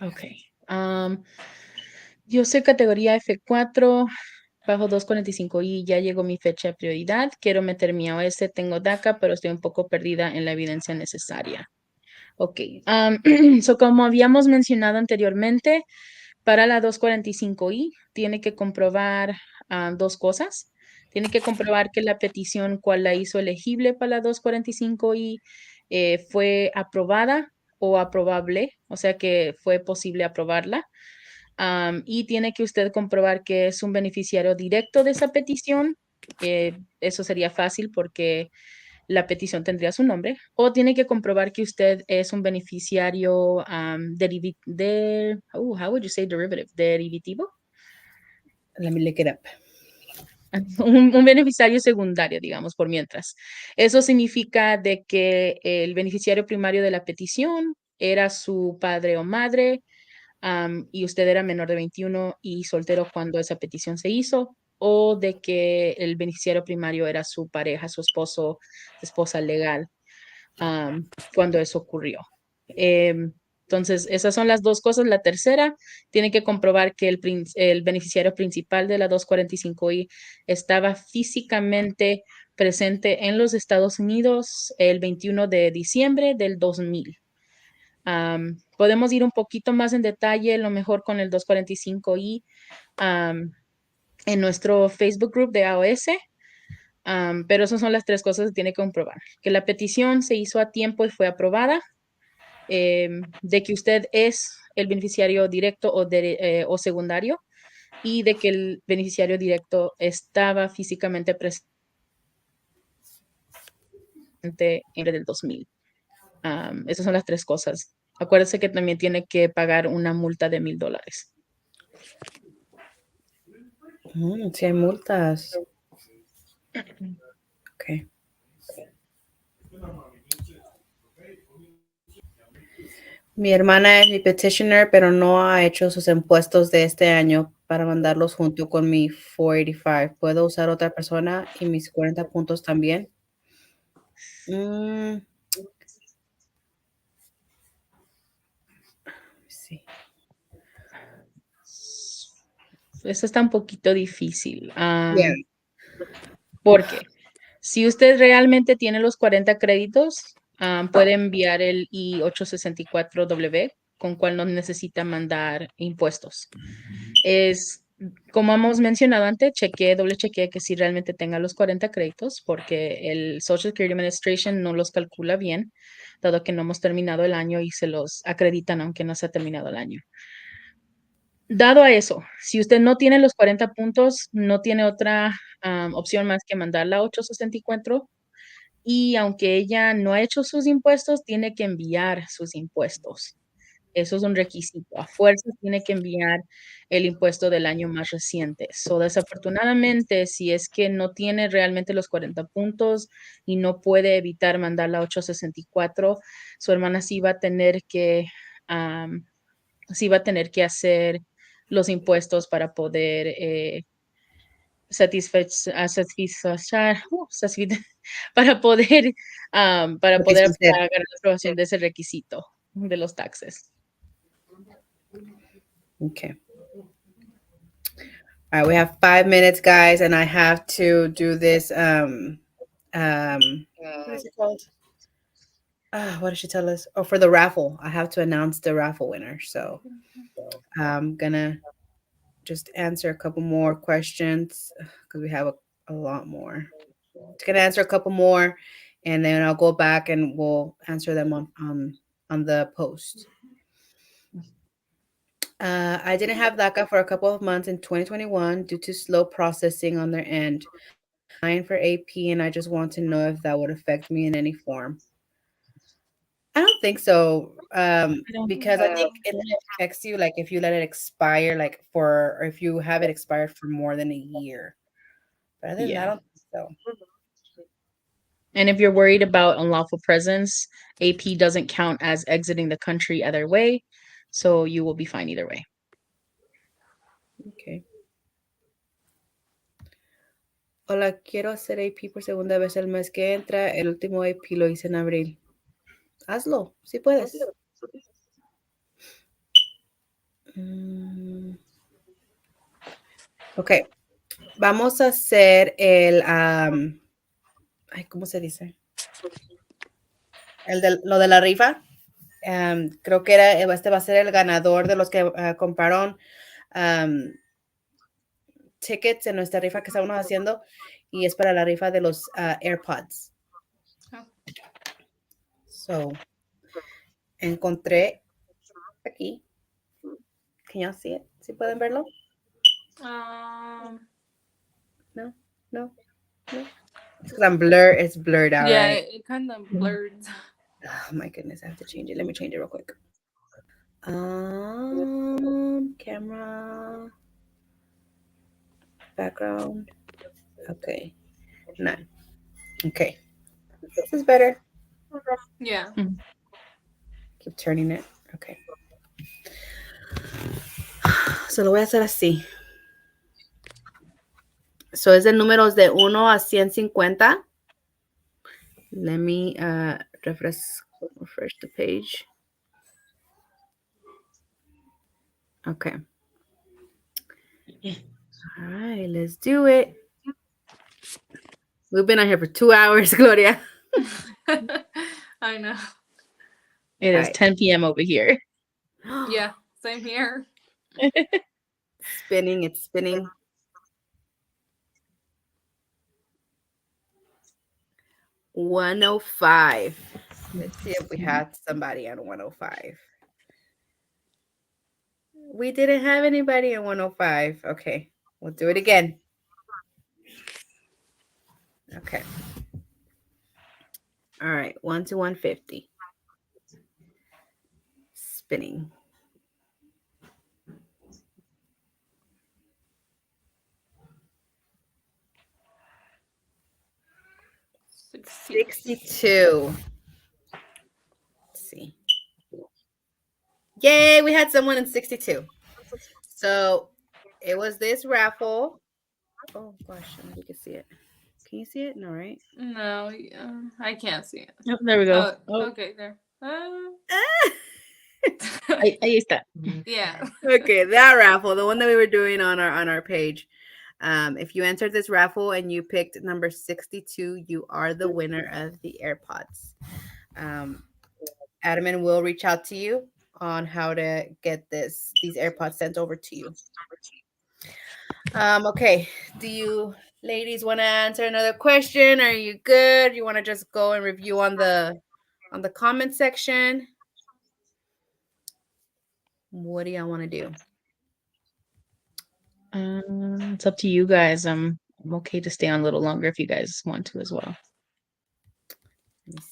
Ok. Yo soy categoría F4, bajo 245I, ya llegó mi fecha de prioridad. Quiero meter mi AOS, tengo DACA, pero estoy un poco perdida en la evidencia necesaria. Ok. So, como habíamos mencionado anteriormente, para la 245I tiene que comprobar dos cosas. Tiene que comprobar que la petición cual la hizo elegible para la 245I fue aprobada o aprobable, o sea que fue posible aprobarla. Y tiene que usted comprobar que es un beneficiario directo de esa petición. Eso sería fácil porque la petición tendría su nombre, o tiene que comprobar que usted es un beneficiario how would you say derivative? Derivativo. Let me look it up. Un beneficiario secundario, digamos, por mientras. Eso significa de que el beneficiario primario de la petición era su padre o madre, y usted era menor de 21 y soltero cuando esa petición se hizo, o de que el beneficiario primario era su pareja, su esposo, esposa legal, cuando eso ocurrió. Entonces, esas son las dos cosas. La tercera, tiene que comprobar que el beneficiario principal de la 245I estaba físicamente presente en los Estados Unidos el 21 de diciembre del 2000. Podemos ir un poquito más en detalle, lo mejor con el 245I, en nuestro Facebook group de AOS. Pero esas son las tres cosas que tiene que comprobar. Que la petición se hizo a tiempo y fue aprobada, de que usted es el beneficiario directo o secundario y de que el beneficiario directo estaba físicamente presente en el 2000. Esas son las tres cosas. Acuérdese que también tiene que pagar una multa de $1,000. Sí hay multas. Okay. Mi hermana es mi petitioner, pero no ha hecho sus impuestos de este año para mandarlos junto con mi 485. ¿Puedo usar otra persona y mis 40 puntos también? Mm, sí. Eso está un poquito difícil. Yeah. Porque si usted realmente tiene los 40 créditos, puede enviar el I-864W, con cual no necesita mandar impuestos. Es, como hemos mencionado antes, doble chequeé que si realmente tenga los 40 créditos, porque el Social Security Administration no los calcula bien, dado que no hemos terminado el año y se los acreditan aunque no se ha terminado el año. Dado a eso, si usted no tiene los 40 puntos, no tiene otra opción más que mandarla a 864 y aunque ella no ha hecho sus impuestos, tiene que enviar sus impuestos. Eso es un requisito. A fuerza tiene que enviar el impuesto del año más reciente. So, desafortunadamente, si es que no tiene realmente los 40 puntos y no puede evitar mandarla a 864, su hermana sí va a tener que hacer los impuestos para poder para poder Satisfacer. pagar la aprobación de ese requisito de los taxes. Okay. All right, we have 5 minutes, guys, and I have to do this. What is it called? What did she tell us? Oh, for the raffle, I have to announce the raffle winner. So I'm gonna just answer a couple more questions because we have a lot more. Just gonna answer a couple more, and then I'll go back and we'll answer them on the post. I didn't have DACA for a couple of months in 2021 due to slow processing on their end. Applying for AP, and I just want to know if that would affect me in any form. I don't think so, I don't because I think it only affects you like if you let it expire, like for or if you have it expired for more than a year. But other than that, I Yeah. don't think so. And if you're worried about unlawful presence, AP doesn't count as exiting the country either way, so you will be fine either way. Okay. Hola, quiero hacer AP por segunda vez el mes que entra. El último AP lo hice en abril. Hazlo, si puedes. Mm, ok, vamos a hacer ay, ¿cómo se dice? Lo de la rifa. Creo que este va a ser el ganador de los que compraron tickets en nuestra rifa que estamos haciendo y es para la rifa de los AirPods. Oh. So, encontré aquí. Can you see it? ¿Sí pueden verlo? Um, No, no, no. It's blurred out, yeah, right? it kind of blurred. Oh my goodness, I have to change it. Let me change it real quick. Camera, background. Okay, none. Okay, this is better. Yeah. Keep turning it. Okay. So lo voy a hacer así. So es de números de 1 a 150. Let me refresh the page. Okay. All right, let's do it. We've been on here for 2 hours, Gloria. I know. It is Right. 10 p.m. over here. Yeah, same here. Spinning, it's spinning. 105. Let's see if we had somebody on 105. We didn't have anybody on 105. Okay, we'll do it again. Okay. All right, 1 to 150. Spinning. 62. Let's see. Yay, we had someone in 62. So it was this raffle. Oh gosh, I don't know if you can see it. Can you see it? No, right? No, I can't see it. Yep, there we go. Oh, Oh, okay, there. ahí está. Yeah. Okay, that raffle, the one that we were doing on our page. If you entered this raffle and you picked number 62, you are the winner of the AirPods. Um, Admin will reach out to you on how to get these AirPods sent over to you. Okay. Do you ladies want to answer another question? Are you good? You want to just go and review on the comment section? What do y'all want to do? It's up to you guys. I'm okay to stay on a little longer if you guys want to as well.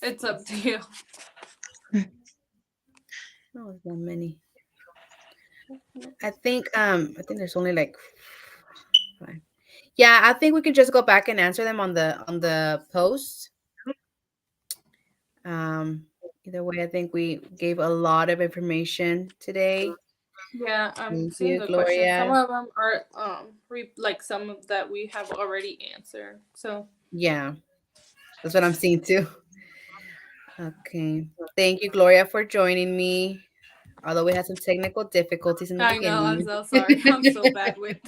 It's up to you. Oh, there's not many. I think there's only like five. Yeah, I think we could just go back and answer them on the post. Either way, I think we gave a lot of information today. Yeah, I'm Thank seeing you, the questions. Some Gloria. of them are like some of that we have already answered. So Yeah, that's what I'm seeing too. Okay. Thank you, Gloria, for joining me. Although we had some technical difficulties in the I know, I'm beginning. so sorry. I'm so bad with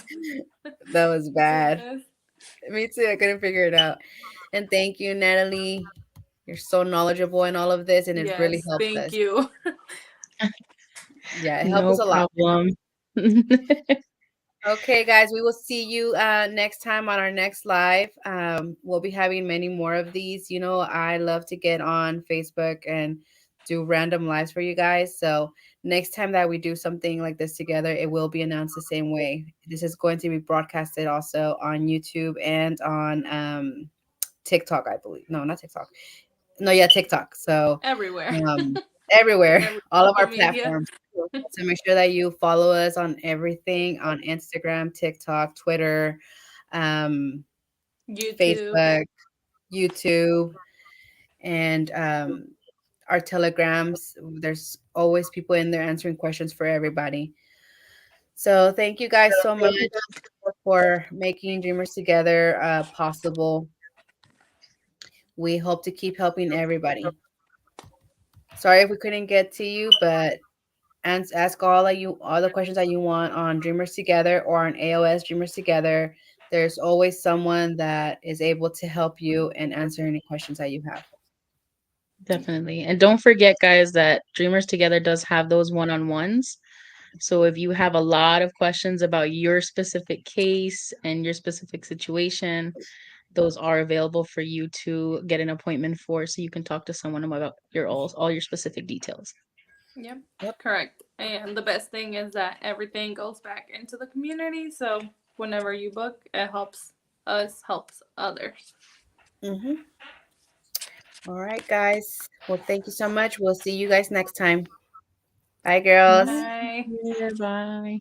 That was doing bad. this. Me too. I couldn't figure it out. And thank you, Natalie. You're so knowledgeable in all of this, and it really Yes, helped thank us. you. Yeah, it helped us No a lot. problem. Okay, guys, we will see you next time on our next live. We'll be having many more of these. You know, I love to get on Facebook and do random lives for you guys. So next time that we do something like this together, it will be announced the same way. This is going to be broadcasted also on YouTube and on TikTok, I believe. No, not TikTok. No, yeah, TikTok. So Everywhere. everywhere, Every all of our social media. platforms. So make sure that you follow us on everything on Instagram, TikTok, Twitter, um, YouTube. Facebook, YouTube, and our telegrams. There's always people in there answering questions for everybody. So thank you guys so much for making Dreamers Together possible. We hope to keep helping everybody. Sorry if we couldn't get to you, but ask all the questions that you want on Dreamers Together or on AOS Dreamers Together. There's always someone that is able to help you and answer any questions that you have. Definitely. And don't forget, guys, that Dreamers Together does have those one-on-ones. So if you have a lot of questions about your specific case and your specific situation, those are available for you to get an appointment for so you can talk to someone about all your specific details. Yep. Yep. Correct. And the best thing is that everything goes back into the community. So whenever you book, it helps us, helps others. Mm-hmm. All right, guys. Well, thank you so much. We'll see you guys next time. Bye, girls. Bye. Yeah, bye.